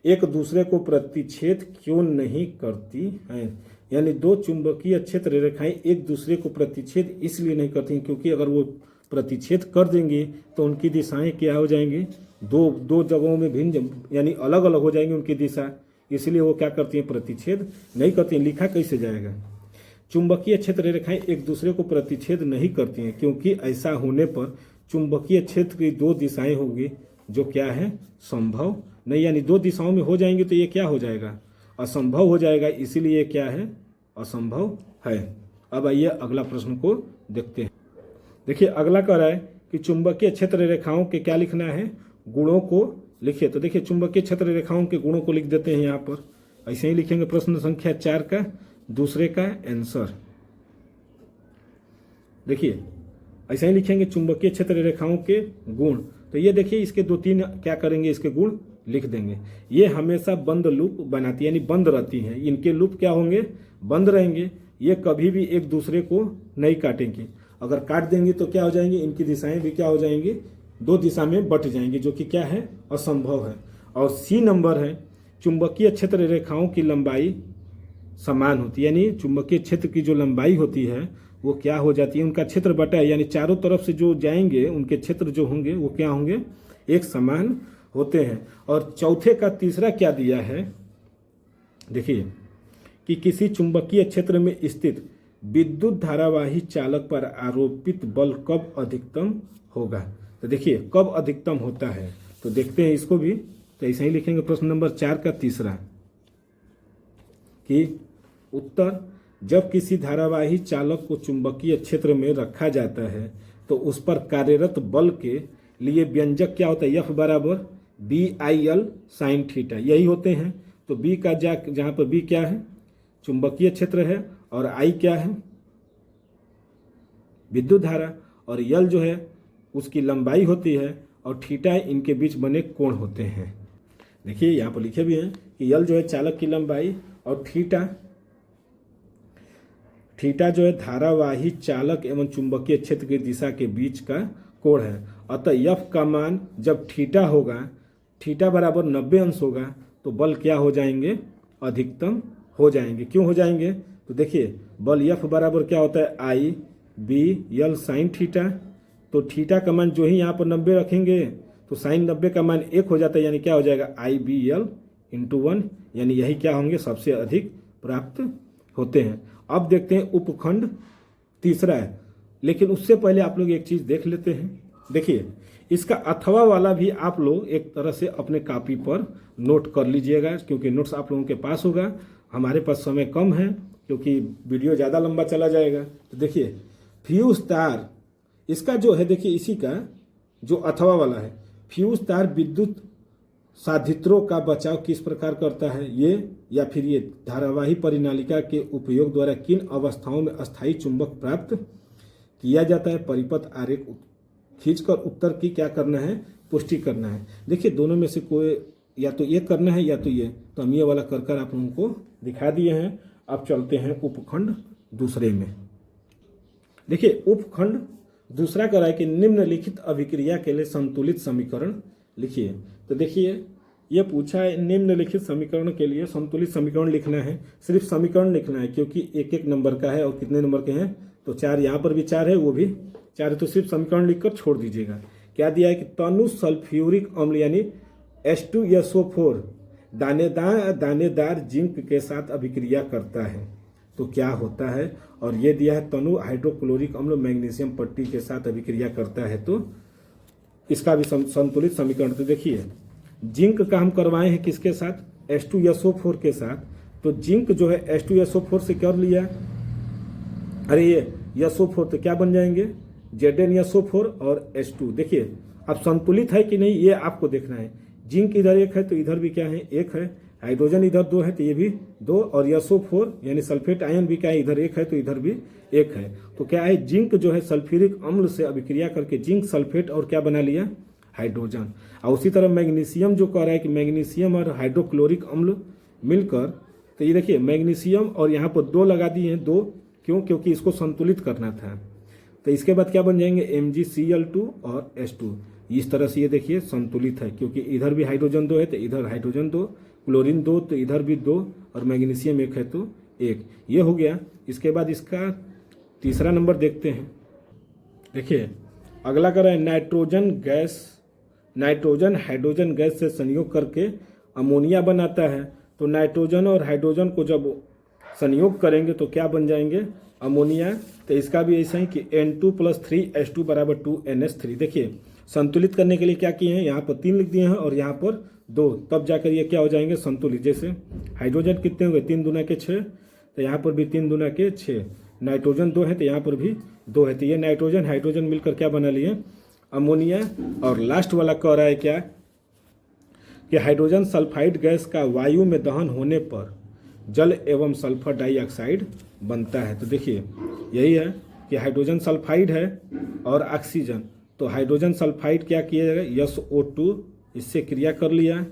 एक दूसरे को प्रतिच्छेद क्यों नहीं करती हैं। यानी दो चुंबकीय क्षेत्र रेखाएं एक दूसरे को प्रतिच्छेद इसलिए नहीं करती क्योंकि अगर वो प्रतिच्छेद कर देंगी तो उनकी दिशाएं क्या हो जाएंगी, दो जगहों में भिन्न यानी अलग अलग हो जाएंगी उनकी दिशा, इसलिए वो क्या करती हैं प्रतिच्छेद नहीं करती हैं। लिखा कैसे जाएगा, चुंबकीय क्षेत्र रेखाएं एक दूसरे को प्रतिच्छेद नहीं करती हैं क्योंकि ऐसा होने पर चुंबकीय क्षेत्र की दो दिशाएं होंगी जो क्या है संभव नहीं, यानी दो दिशाओं में हो जाएंगे तो ये क्या हो जाएगा असंभव हो जाएगा, इसीलिए क्या है असंभव है। अब आइए अगला प्रश्न को देखते हैं। देखिए अगला कह रहा है कि चुंबकीय क्षेत्र रेखाओं के क्या लिखना है, गुणों को लिखिए। तो देखिए चुंबकीय क्षेत्र रेखाओं के गुणों को लिख देते हैं यहाँ पर, ऐसे ही लिखेंगे प्रश्न संख्या 4 का दूसरे का आंसर। देखिए ऐसे ही लिखेंगे चुंबकीय क्षेत्र रेखाओं के गुण। तो ये देखिए इसके 2-3 क्या करेंगे, इसके गुण लिख देंगे। ये हमेशा बंद लूप बनाती है यानी बंद रहती हैं, इनके लूप क्या होंगे बंद रहेंगे, ये कभी भी एक दूसरे को नहीं काटेंगी। अगर काट देंगी तो क्या हो जाएंगी, इनकी दिशाएं भी क्या हो जाएंगी दो दिशा में बट जाएंगी, जो कि क्या है असंभव है। और सी नंबर है चुंबकीय क्षेत्र रेखाओं की लंबाई समान होती है, यानी चुंबकीय क्षेत्र की जो लंबाई होती है वो क्या हो जाती है, उनका क्षेत्र बटा है, यानी चारों तरफ से जो जाएंगे उनके क्षेत्र जो होंगे वो क्या होंगे एक समान होते हैं। और चौथे का तीसरा क्या दिया है, देखिए कि किसी चुंबकीय क्षेत्र में स्थित विद्युत धारावाही चालक पर आरोपित बल कब अधिकतम होगा। तो देखिए कब अधिकतम होता है, तो देखते हैं इसको भी। तो ऐसे ही लिखेंगे प्रश्न नंबर 4 का तीसरा कि उत्तर, जब किसी धारावाही चालक को चुंबकीय क्षेत्र में रखा जाता है तो उस पर कार्यरत बल के लिए व्यंजक क्या होता है, एफ बराबर BIL sin थीटा, यही होते हैं। तो बी का जहाँ पर बी क्या है, चुंबकीय क्षेत्र है, और आई क्या है, विद्युत धारा, और यल जो है उसकी लंबाई होती है, और थीटा इनके बीच बने कोण होते हैं। देखिए यहाँ पर लिखे भी हैं कि यल जो है चालक की लंबाई, और थीटा जो है धारावाही चालक एवं चुंबकीय क्षेत्र की दिशा के बीच का कोण है। अतः एफ का मान जब थीटा होगा, थीटा बराबर 90 अंश होगा, तो बल क्या हो जाएंगे, अधिकतम हो जाएंगे। क्यों हो जाएंगे, तो देखिए बल एफ बराबर क्या होता है, आई बी यल साइन थीटा। तो थीटा का मान जो ही यहाँ पर 90 रखेंगे तो साइन 90 का मान 1 हो जाता है, यानी क्या हो जाएगा, आई बी यल इंटू 1, यानी यही क्या होंगे, सबसे अधिक प्राप्त होते हैं। अब देखते हैं उपखंड तीसरा है, लेकिन उससे पहले आप लोग एक चीज़ देख लेते हैं। देखिए इसका अथवा वाला भी आप लोग एक तरह से अपने कॉपी पर नोट कर लीजिएगा, क्योंकि नोट्स आप लोगों के पास होगा। हमारे पास समय कम है क्योंकि वीडियो ज़्यादा लंबा चला जाएगा। तो देखिए फ्यूज तार, इसका जो है देखिए इसी का जो अथवा वाला है, फ्यूज तार विद्युत साधित्रों का बचाव किस प्रकार करता है, ये या फिर ये धारावाही परिनालिका के उपयोग द्वारा किन अवस्थाओं में अस्थायी चुंबक प्राप्त किया जाता है। परिपथ आरेख खींचकर उत्तर की क्या करना है, पुष्टि करना है। देखिए दोनों में से कोई या तो ये करना है या तो ये, तो हम ये वाला कर आप लोगों को दिखा दिए हैं। अब चलते हैं उपखंड दूसरे में। देखिए उपखंड दूसरा कह रहा है कि निम्नलिखित अभिक्रिया के लिए संतुलित समीकरण लिखिए। तो देखिए ये पूछा है निम्नलिखित समीकरण के लिए संतुलित समीकरण लिखना है, सिर्फ समीकरण लिखना है, क्योंकि एक एक नंबर का है और कितने नंबर के हैं, तो 4 यहाँ पर भी 4 है, वो भी 4 है, तो सिर्फ समीकरण लिखकर छोड़ दीजिएगा। क्या दिया है कि तनु सल्फ्यूरिक अम्ल यानी H2SO4 दानेदार जिंक के साथ अभिक्रिया करता है तो क्या होता है, और ये दिया है तनु हाइड्रोक्लोरिक अम्ल मैग्नीशियम पट्टी के साथ अभिक्रिया करता है, तो इसका भी संतुलित समीकरण। तो देखिए जिंक का हम करवाए हैं किसके साथ, H2SO4 के साथ। तो जिंक जो है H2SO4 से कर लिया, अरे ये SO4 तो क्या बन जाएंगे, ZnSO4 और H2। देखिए अब संतुलित है कि नहीं ये आपको देखना है। जिंक इधर 1 है तो इधर भी क्या है, 1 है। हाइड्रोजन इधर 2 है तो ये भी 2, और SO4 यानी सल्फेट आयन भी क्या है, इधर 1 है तो इधर भी 1 है। तो क्या है, जिंक जो है सल्फ्यूरिक अम्ल से अभिक्रिया करके जिंक सल्फेट और क्या बना लिया, हाइड्रोजन। और उसी तरह मैग्नीशियम जो कह रहा है कि मैग्नीशियम और हाइड्रोक्लोरिक अम्ल मिलकर, तो ये देखिए मैग्नीशियम और यहाँ पर 2 लगा दिए हैं, 2 क्यों, क्योंकि इसको संतुलित करना था। तो इसके बाद क्या बन जाएंगे, MgCl2 और H2। इस तरह से ये देखिए संतुलित है, क्योंकि इधर भी हाइड्रोजन 2 है तो इधर हाइड्रोजन 2, क्लोरीन 2 तो इधर भी 2, और मैग्नीशियम 1 है तो 1, ये हो गया। इसके बाद इसका तीसरा नंबर देखते हैं। देखिए अगला कर रहा है नाइट्रोजन हाइड्रोजन गैस से संयोग करके अमोनिया बनाता है। तो नाइट्रोजन और हाइड्रोजन को जब संयोग करेंगे तो क्या बन जाएंगे, अमोनिया। तो इसका भी ऐसा ही कि N2+3H2 बराबर 2NH3। देखिए संतुलित करने के लिए क्या किए हैं, यहाँ पर 3 लिख दिए हैं और यहाँ पर 2, तब जाकर ये क्या हो जाएंगे, संतुलित। जैसे हाइड्रोजन कितने हो गए, 3 दूना के 6, तो यहाँ पर भी 3 दूना के 6। नाइट्रोजन 2 है तो यहाँ पर भी 2 है, तो ये नाइट्रोजन हाइड्रोजन मिलकर क्या बना लिए, अमोनिया। और लास्ट वाला कह रहा है क्या कि हाइड्रोजन सल्फाइड गैस का वायु में दहन होने पर जल एवं सल्फर डाइऑक्साइड बनता है। तो देखिए यही है कि हाइड्रोजन सल्फाइड है और ऑक्सीजन, तो हाइड्रोजन सल्फाइड क्या किया जाएगा, SO2 इससे क्रिया कर लिया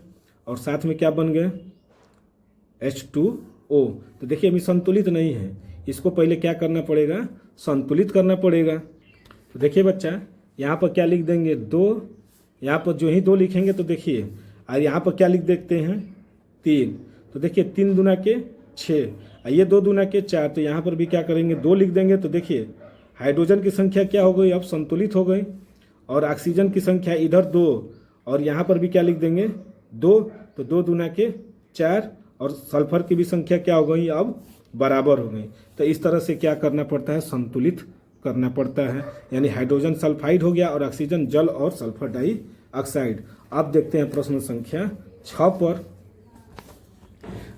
और साथ में क्या बन गए, H2O। तो देखिए अभी संतुलित नहीं है, इसको पहले क्या करना पड़ेगा, संतुलित करना पड़ेगा। तो देखिए बच्चा यहाँ पर क्या लिख देंगे, 2, यहाँ पर जो ही 2 लिखेंगे तो देखिए, और यहाँ पर क्या लिख देखते हैं, 3। तो देखिए 3 दूना के 6, ये 2 दूना के 4, तो यहाँ पर भी क्या करेंगे, 2 लिख देंगे। तो देखिए हाइड्रोजन की संख्या क्या हो गई, अब संतुलित हो गई, और ऑक्सीजन की संख्या इधर 2, और यहाँ पर भी क्या लिख देंगे, 2, तो 2 दूना के 4, और सल्फर की भी संख्या क्या हो गई, अब बराबर हो गई। तो इस तरह से क्या करना पड़ता है, संतुलित करना पड़ता है, यानी हाइड्रोजन सल्फाइड हो गया और ऑक्सीजन जल और सल्फर डाइऑक्साइड। अब देखते हैं प्रश्न संख्या 6 पर।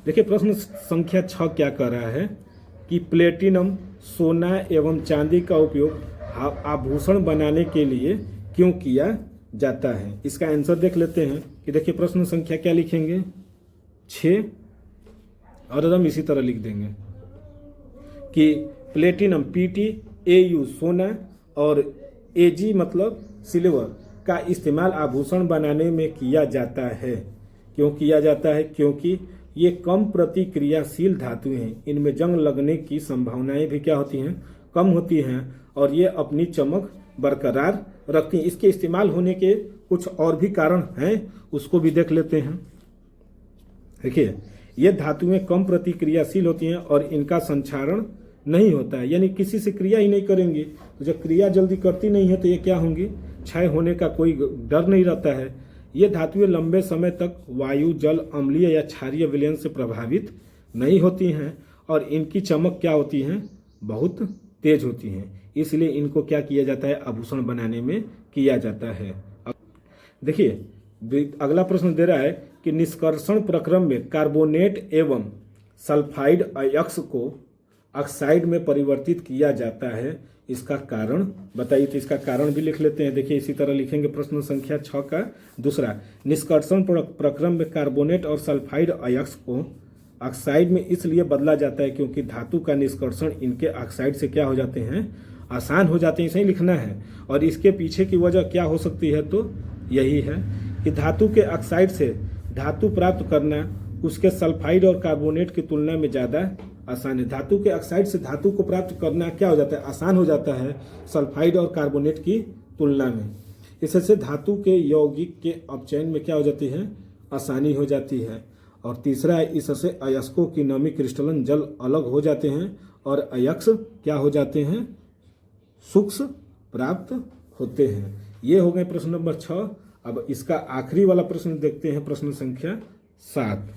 देखिए प्रश्न संख्या 6 क्या कर रहा है कि प्लेटिनम, सोना एवं चांदी का उपयोग आभूषण बनाने के लिए क्यों किया जाता है। इसका आंसर देख लेते हैं कि देखिए प्रश्न संख्या क्या लिखेंगे, 6 और हम इसी तरह लिख देंगे कि प्लेटिनम Pt, Au सोना और Ag मतलब सिल्वर का इस्तेमाल आभूषण बनाने में किया जाता है। क्यों किया जाता है? क्योंकि ये कम प्रतिक्रियाशील धातु हैं, इनमें जंग लगने की संभावनाएं भी क्या होती हैं? कम होती हैं और ये अपनी चमक बरकरार रखती हैं। इसके इस्तेमाल होने के कुछ और भी कारण हैं, उसको भी देख लेते हैं। देखिए, ये धातुएं कम प्रतिक्रियाशील होती हैं और इनका संक्षारण नहीं होता है, यानी किसी से क्रिया ही नहीं करेंगी। तो जब क्रिया जल्दी करती नहीं है तो ये क्या होंगी? क्षय होने का कोई डर नहीं रहता है। ये धातुएं लंबे समय तक वायु, जल, अम्लीय या क्षारीय विलयन से प्रभावित नहीं होती हैं और इनकी चमक क्या होती है? बहुत तेज होती हैं। इसलिए इनको क्या किया जाता है? आभूषण बनाने में किया जाता है। देखिए, अगला प्रश्न दे रहा है कि निष्कर्षण प्रक्रम में कार्बोनेट एवं सल्फाइड अयस्क को ऑक्साइड में परिवर्तित किया जाता है, इसका कारण बताइए। तो इसका कारण भी लिख लेते हैं। देखिए, इसी तरह लिखेंगे प्रश्न संख्या 6 का दूसरा। निष्कर्षण प्रक्रम में कार्बोनेट और सल्फाइड अयस्क को ऑक्साइड में इसलिए बदला जाता है क्योंकि धातु का निष्कर्षण इनके ऑक्साइड से क्या हो जाते हैं? आसान हो जाते हैं। इसे ही लिखना है। और इसके पीछे की वजह क्या हो सकती है? तो यही है कि धातु के ऑक्साइड से धातु प्राप्त करना उसके सल्फाइड और कार्बोनेट की तुलना में ज़्यादा आसान है। धातु के ऑक्साइड से धातु को प्राप्त करना क्या हो जाता है? आसान हो जाता है सल्फाइड और कार्बोनेट की तुलना में। इससे धातु के यौगिक के अपचयन में क्या हो जाती है? आसानी हो जाती है। और तीसरा है, इससे अयस्कों की नमी क्रिस्टलन जल अलग हो जाते हैं और अयस्क क्या हो जाते हैं? सूक्ष्म प्राप्त होते हैं। ये हो गए प्रश्न नंबर 6। अब इसका आखिरी वाला प्रश्न देखते हैं, प्रश्न संख्या 7।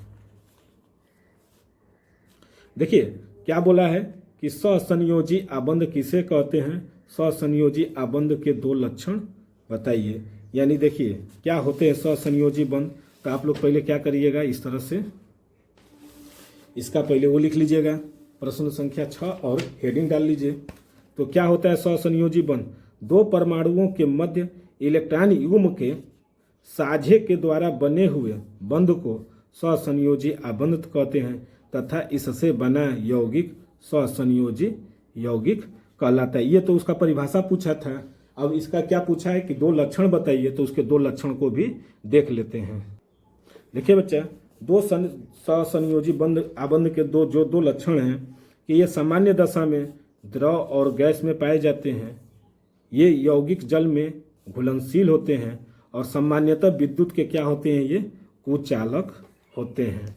देखिए, क्या बोला है कि ससंयोजी आबंध किसे कहते हैं? ससंयोजी आबंध के 2 लक्षण बताइए। यानी देखिए, क्या होते हैं ससंयोजी बंध? तो आप लोग पहले क्या करिएगा, इस तरह से इसका पहले वो लिख लीजिएगा, प्रश्न संख्या 6, और हेडिंग डाल लीजिए। तो क्या होता है ससंयोजी बंध? 2 परमाणुओं के मध्य इलेक्ट्रॉन युग्म के साझे के द्वारा बने हुए बंध को ससंयोजी आबंध कहते हैं तथा इससे बना यौगिक ससंयोजी यौगिक कहलाता है। ये तो उसका परिभाषा पूछा था। अब इसका क्या पूछा है कि 2 लक्षण बताइए, तो उसके 2 लक्षण को भी देख लेते हैं। देखिए बच्चा, 2 ससंयोजी आबंध के 2 लक्षण हैं कि ये सामान्य दशा में द्रव और गैस में पाए जाते हैं, ये यौगिक जल में घुलनशील होते हैं और सामान्यतः विद्युत के क्या होते हैं? ये कुचालक होते हैं।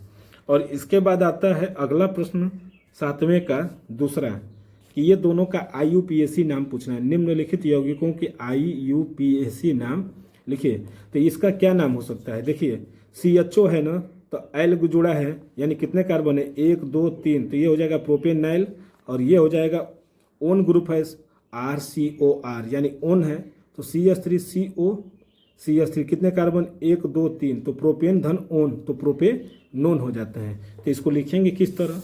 और इसके बाद आता है अगला प्रश्न 7वें का दूसरा कि ये दोनों का IUPAC नाम पूछना है। निम्नलिखित यौगिकों के IUPAC नाम लिखिए। तो इसका क्या नाम हो सकता है? देखिए, CHO है ना, तो एल जुड़ा है, यानी कितने कार्बन है? 1 2 3, तो ये हो जाएगा प्रोपेनाइल। और ये हो जाएगा ओन ग्रुप है RCOR, यानी ओन है, तो CH3CO CH3 कितने कार्बन? 1 2 3, तो प्रोपेन धन ओन, तो प्रोपेनोन हो जाता है। तो इसको लिखेंगे किस तरह?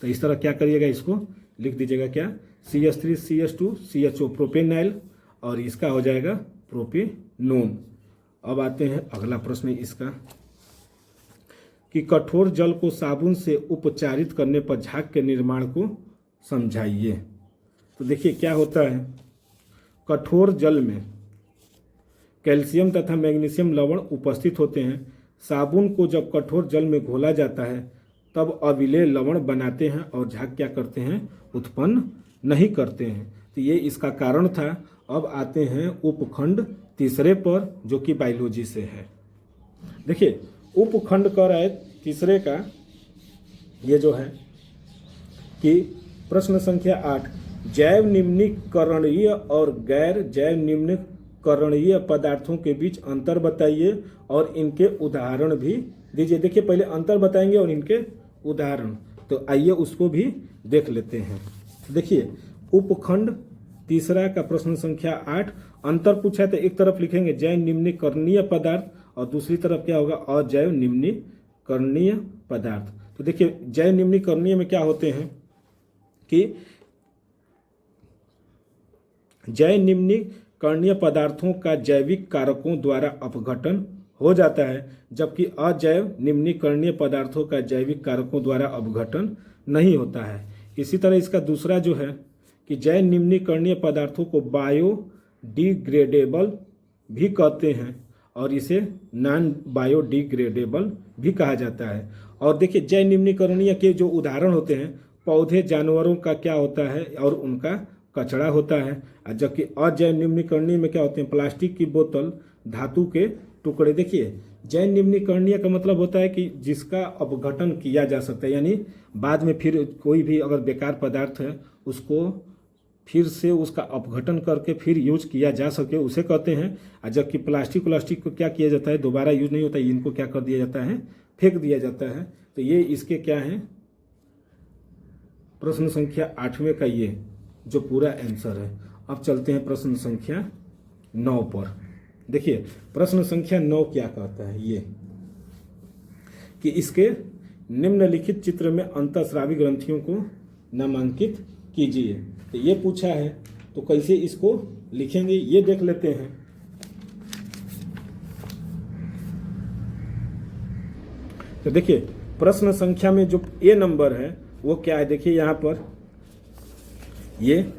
तो इस तरह क्या करिएगा, इसको लिख दीजिएगा क्या? CH3 CH2 CHO प्रोपेनाइल, और इसका हो जाएगा प्रोपेनोन। अब आते हैं अगला प्रश्न इसका कि कठोर जल को साबुन से उपचारित करने पर झाग के निर्माण को समझाइए। तो देखिए क्या होता है, कठोर जल में कैल्शियम तथा मैग्नीशियम लवण उपस्थित होते हैं। साबुन को जब कठोर जल में घोला जाता है तब अविलेय लवण बनाते हैं और झाग क्या करते हैं? उत्पन्न नहीं करते हैं। तो ये इसका कारण था। अब आते हैं उपखंड तीसरे पर, जो कि बायोलॉजी से है। देखिए, उपखंड कर रहा है तीसरे का, ये जो है कि प्रश्न संख्या 8, जैव निम्नीकरणीय और गैर जैव निम्नीकरणीय पदार्थों के बीच अंतर बताइए और इनके उदाहरण भी दीजिए। देखिए, पहले अंतर बताएंगे और इनके उदाहरण, तो आइए उसको भी देख लेते हैं। देखिए, उपखंड तीसरा का प्रश्न संख्या 8, अंतर पूछा है तो एक तरफ लिखेंगे जैव निम्नीकरणीय पदार्थ और दूसरी तरफ क्या होगा? अजैव निम्नीकरणीय पदार्थ। तो देखिए, जैव निम्नीकरणीय में क्या होते हैं कि जैव निम्नीकरणीय पदार्थों का जैविक कारकों द्वारा अपघटन हो जाता है, जबकि अजैव निम्नीकरणीय पदार्थों का जैविक कारकों द्वारा अपघटन नहीं होता है। इसी तरह इसका दूसरा जो है कि जैव निम्नीकरणीय पदार्थों को बायोडिग्रेडेबल भी कहते हैं और इसे नॉन बायोडिग्रेडेबल भी कहा जाता है। और देखिए जैव निम्नीकरणीय के जो उदाहरण होते हैं, पौधे, जानवरों का क्या होता है और उनका कचरा होता है, जबकि अजैव निम्नीकरणीय में क्या होते हैं, प्लास्टिक की बोतल, धातु के टुकड़े। देखिए जैव निम्नीकरणीय का मतलब होता है कि जिसका अपघटन किया जा सकता है, यानी बाद में फिर कोई भी अगर बेकार पदार्थ है उसको फिर से उसका अपघटन करके फिर यूज किया जा सके, उसे कहते हैं। जबकि प्लास्टिक को क्या किया जाता है, दोबारा यूज नहीं होता है, इनको क्या कर दिया जाता है, फेंक दिया जाता है। तो ये इसके क्या है, प्रश्न संख्या 8वें का ये जो पूरा आंसर है। अब चलते हैं प्रश्न संख्या 9 पर। देखिए प्रश्न संख्या 9 क्या कहता है, ये कि इसके निम्नलिखित चित्र में अंतःस्रावी ग्रंथियों को नामांकित कीजिए। तो ये पूछा है, तो कैसे इसको लिखेंगे ये देख लेते हैं। तो देखिए प्रश्न संख्या में जो ए नंबर है वो क्या है, देखिए यहाँ पर ये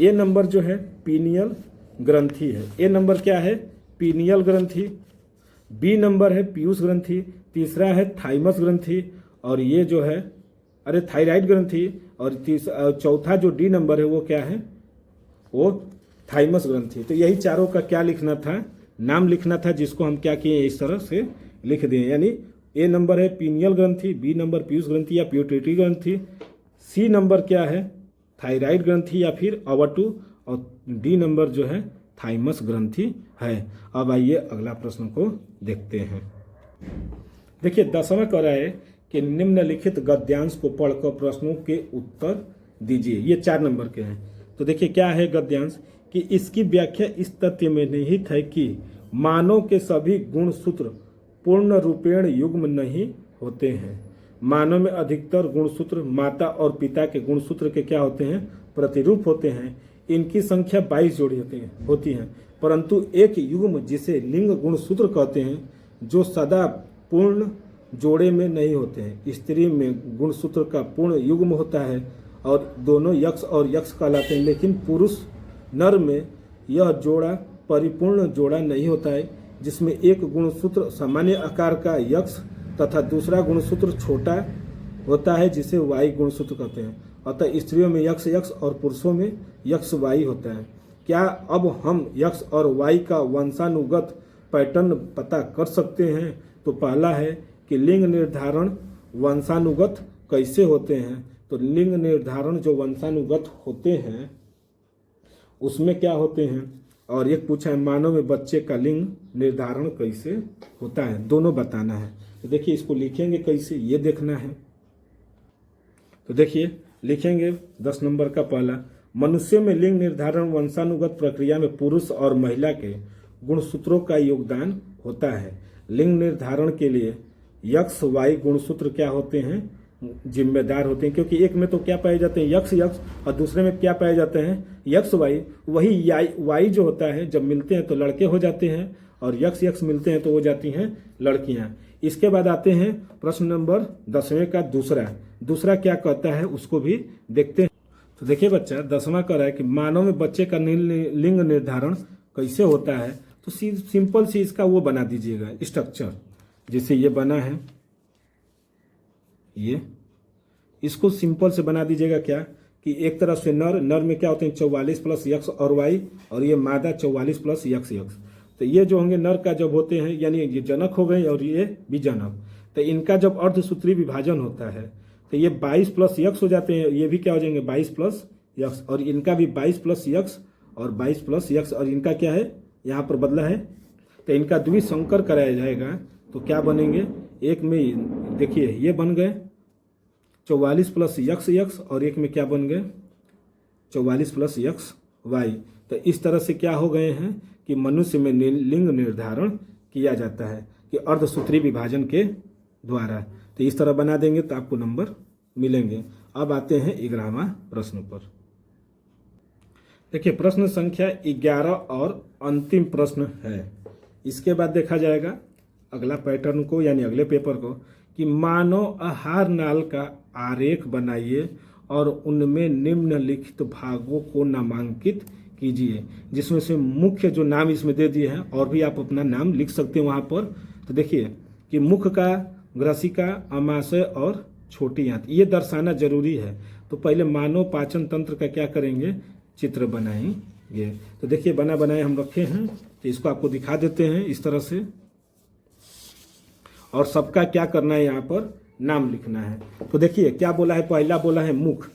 ए नंबर जो है पीनियल ग्रंथि है। ए नंबर क्या है, पीनियल ग्रंथि। बी नंबर है पीयूष ग्रंथि। तीसरा है थाइमस ग्रंथि और ये जो है थायराइड ग्रंथि। और चौथा जो डी नंबर है वो क्या है, वो थाइमस ग्रंथि। तो यही चारों का क्या लिखना था, नाम लिखना था, जिसको हम क्या किए इस तरह से लिख दिए। यानी ए नंबर है पीनियल ग्रंथि, बी नंबर पीयूष ग्रंथि या पिट्यूटरी ग्रंथि, सी नंबर क्या है थायराइड ग्रंथि या फिर अवटु, और डी नंबर जो है थाइमस ग्रंथि है। अब आइए अगला प्रश्न को देखते हैं। देखिए 10वां कह रहा है कि निम्नलिखित गद्यांश को पढ़कर प्रश्नों के उत्तर दीजिए। ये 4 नंबर के हैं। तो देखिए क्या है गद्यांश, कि इसकी व्याख्या इस तथ्य में निहित है कि मानव के सभी गुणसूत्र पूर्ण रूपेण युग्म नहीं होते हैं। मानव में अधिकतर गुणसूत्र माता और पिता के गुणसूत्र के क्या होते हैं, प्रतिरूप होते हैं। इनकी संख्या 22 जोड़ी होती हैं, परंतु एक युग्म जिसे लिंग गुणसूत्र कहते हैं, जो सदा पूर्ण जोड़े में नहीं होते हैं। स्त्री में गुणसूत्र का पूर्ण युग्म होता है और दोनों यक्ष और यक्ष कहलाते हैं, लेकिन पुरुष नर में यह जोड़ा परिपूर्ण जोड़ा नहीं होता है, जिसमें एक गुणसूत्र सामान्य आकार का यक्ष तथा दूसरा गुणसूत्र छोटा होता है, जिसे वाई गुणसूत्र कहते हैं। अतः स्त्रियों में यक्ष यक्ष और पुरुषों में यक्ष वाई होता है। क्या अब हम यक्ष और वाई का वंशानुगत पैटर्न पता कर सकते हैं? तो पहला है कि लिंग निर्धारण वंशानुगत कैसे होते हैं। तो लिंग निर्धारण जो वंशानुगत होते हैं उसमें क्या होते हैं, और एक पूछा है मानव में बच्चे का लिंग निर्धारण कैसे होता है, दोनों बताना है। तो देखिए इसको लिखेंगे कैसे ये देखना है। तो देखिए लिखेंगे 10 नंबर का पहला, मनुष्य में लिंग निर्धारण वंशानुगत प्रक्रिया में पुरुष और महिला के गुणसूत्रों का योगदान होता है। लिंग निर्धारण के लिए यक्ष वाई गुणसूत्र क्या होते हैं, जिम्मेदार होते हैं, क्योंकि एक में तो क्या पाए जाते हैं यक्ष यक्ष और दूसरे में क्या पाए जाते हैं यक्ष वाई। वही वाई जो होता है जब मिलते हैं तो लड़के हो जाते हैं और यक्ष यक्ष मिलते हैं तो हो जाती हैं लड़कियां। इसके बाद आते हैं प्रश्न नंबर 10वें का दूसरा क्या कहता है उसको भी देखते हैं। तो देखिए बच्चा 10वां कह रहा है कि मानव में बच्चे का लिंग निर्धारण कैसे होता है। तो सिंपल सी इसका वो बना दीजिएगा स्ट्रक्चर, जैसे ये बना है, ये इसको सिंपल से बना दीजिएगा क्या कि एक तरफ से नर में क्या होते हैं 44 प्लस यक्ष और वाई, और ये मादा 44 प्लस यक्ष यक्ष। तो ये जो होंगे नर का जब होते हैं यानी ये जनक हो गए और ये भी जनक, तो इनका जब अर्धसूत्री विभाजन होता है तो ये 22 प्लस यक्ष हो जाते हैं, ये भी क्या हो जाएंगे 22 प्लस यक्ष, और इनका भी 22 प्लस यक्ष और 22 प्लस यक्ष, और इनका क्या है यहाँ पर बदला है। तो इनका द्विसंकर कराया जाएगा तो क्या बनेंगे, एक में देखिए ये बन गए 44 प्लस यक्ष यक्ष और एक में क्या बन गए 44 प्लस यक्ष वाई। तो इस तरह से क्या हो गए हैं कि मनुष्य में लिंग निर्धारण किया जाता है कि अर्धसूत्री विभाजन के द्वारा। तो इस तरह बना देंगे तो आपको नंबर मिलेंगे। अब आते हैं 11वां प्रश्न पर। देखिए प्रश्न संख्या 11 और अंतिम प्रश्न है। इसके बाद देखा जाएगा अगला पैटर्न को यानी अगले पेपर को कि मानव आहार नाल का आरेख बनाइए और उनमें निम्नलिखित भागों को नामांकित कीजिए, जिसमें से मुख्य जो नाम इसमें दे दिए हैं और भी आप अपना नाम लिख सकते हैं वहाँ पर। तो देखिए कि मुख्य का, ग्रसिका, अमाशय और छोटी आंत ये दर्शाना जरूरी है। तो पहले मानव पाचन तंत्र का क्या करेंगे, चित्र बनाएंगे। तो देखिए बना बनाए हम रखे हैं, तो इसको आपको दिखा देते हैं इस तरह से। और सबका क्या करना है, यहाँ पर नाम लिखना है। तो देखिए क्या बोला है, पहला बोला है मुख,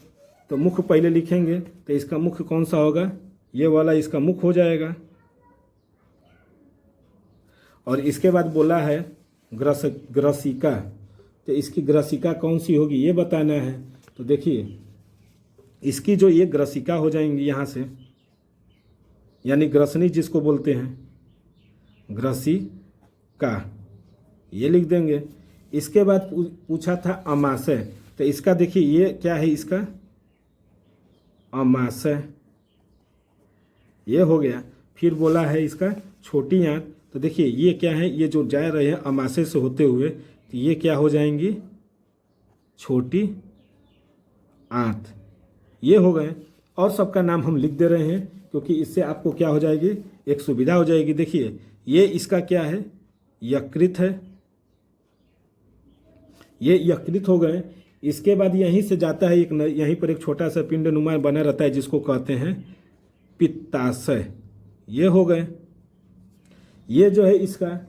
तो मुख पहले लिखेंगे। तो इसका मुख कौन सा होगा, ये वाला इसका मुख हो जाएगा। और इसके बाद बोला है ग्रसिका, तो इसकी ग्रसिका कौन सी होगी ये बताना है। तो देखिए इसकी जो ये ग्रसिका हो जाएंगी यहाँ से, यानी ग्रसनी जिसको बोलते हैं, ग्रसिका ये लिख देंगे। इसके बाद पूछा था अमाशय, तो इसका देखिए ये क्या है, इसका अमाशय ये हो गया। फिर बोला है इसका छोटी आंत, तो देखिए ये क्या है, ये जो जा रहे हैं अमाशय से होते हुए, तो ये क्या हो जाएंगी, छोटी आंत ये हो गए। और सबका नाम हम लिख दे रहे हैं क्योंकि इससे आपको क्या हो जाएगी, एक सुविधा हो जाएगी। देखिए ये इसका क्या है, यकृत है, ये यकृत हो गए। इसके बाद यहीं से जाता है एक, यहीं पर एक छोटा सा पिंड नुमा बना रहता है जिसको कहते हैं पित्ताशय, ये हो गए। ये जो है इसका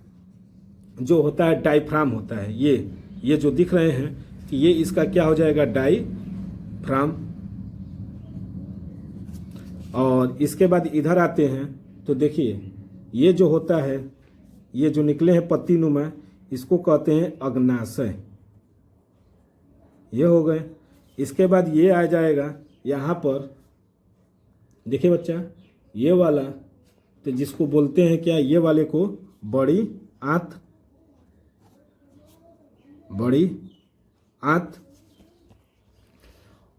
जो होता है डायफ्राम होता है, ये जो दिख रहे हैं कि ये इसका क्या हो जाएगा, डायफ्राम। और इसके बाद इधर आते हैं तो देखिए ये जो होता है, ये जो निकले हैं पत्ती नुमा, इसको कहते हैं अग्नाशय, ये हो गए। इसके बाद ये आ जाएगा यहाँ पर, देखिए बच्चा ये वाला, तो जिसको बोलते हैं क्या, ये वाले को बड़ी आंत, बड़ी आंत।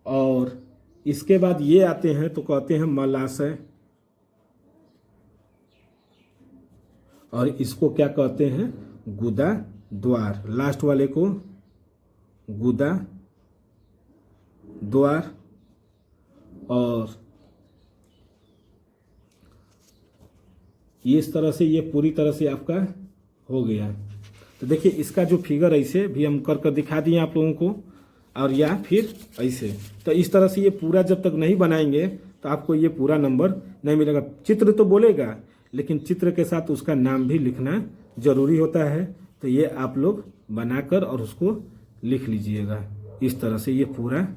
और इसके बाद ये आते हैं तो कहते हैं मलाशय, और इसको क्या कहते हैं, गुदा द्वार। लास्ट वाले को गुदा द्वार। और इस तरह से ये पूरी तरह से आपका हो गया। तो देखिए इसका जो फिगर ऐसे भी हम कर दिखा दिए आप लोगों को, और या फिर ऐसे। तो इस तरह से ये पूरा जब तक नहीं बनाएंगे तो आपको ये पूरा नंबर नहीं मिलेगा। चित्र तो बोलेगा, लेकिन चित्र के साथ उसका नाम भी लिखना जरूरी होता है। तो ये आप लोग बनाकर और उसको लिख लीजिएगा इस तरह से। ये पूरा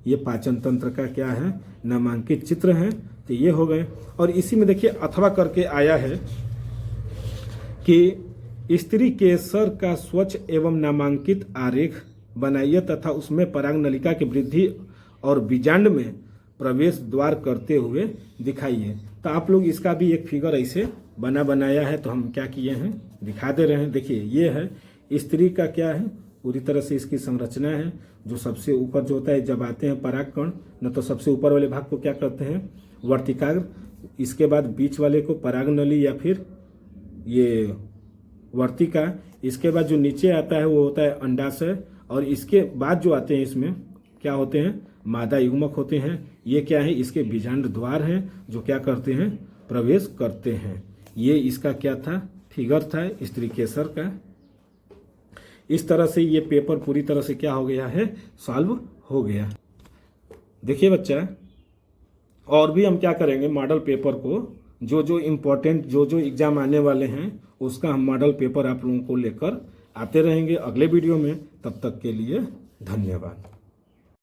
ये पाचन तंत्र का क्या है, नामांकित चित्र है। तो ये हो गए। और इसी में देखिए अथवा करके आया है कि स्त्री केसर का स्वच्छ एवं नामांकित आरेख बनाइए तथा उसमें पराग नलिका की वृद्धि और बीजांड में प्रवेश द्वार करते हुए दिखाइए। तो आप लोग इसका भी एक फिगर ऐसे बनाया है, तो हम क्या किए हैं, दिखा दे रहे हैं। देखिए ये है स्त्री का क्या है, पूरी तरह से इसकी संरचना है। जो सबसे ऊपर जो होता है, जब आते हैं परागकण न, तो सबसे ऊपर वाले भाग को क्या करते हैं, वर्तिकाग्र। इसके बाद बीच वाले को पराग नली या फिर ये वर्तिका। इसके बाद जो नीचे आता है वो होता है अंडाशय। और इसके बाद जो आते हैं इसमें क्या होते हैं, मादा युग्मक होते हैं। ये क्या है, इसके बीजांड द्वार हैं जो क्या करते हैं, प्रवेश करते हैं। ये इसका क्या था, फिगर था स्त्री केसर का। इस तरह से ये पेपर पूरी तरह से क्या हो गया है, सॉल्व हो गया। देखिए बच्चा, और भी हम क्या करेंगे, मॉडल पेपर को जो इम्पोर्टेंट जो एग्जाम आने वाले हैं उसका हम मॉडल पेपर आप लोगों को लेकर आते रहेंगे अगले वीडियो में। तब तक के लिए धन्यवाद।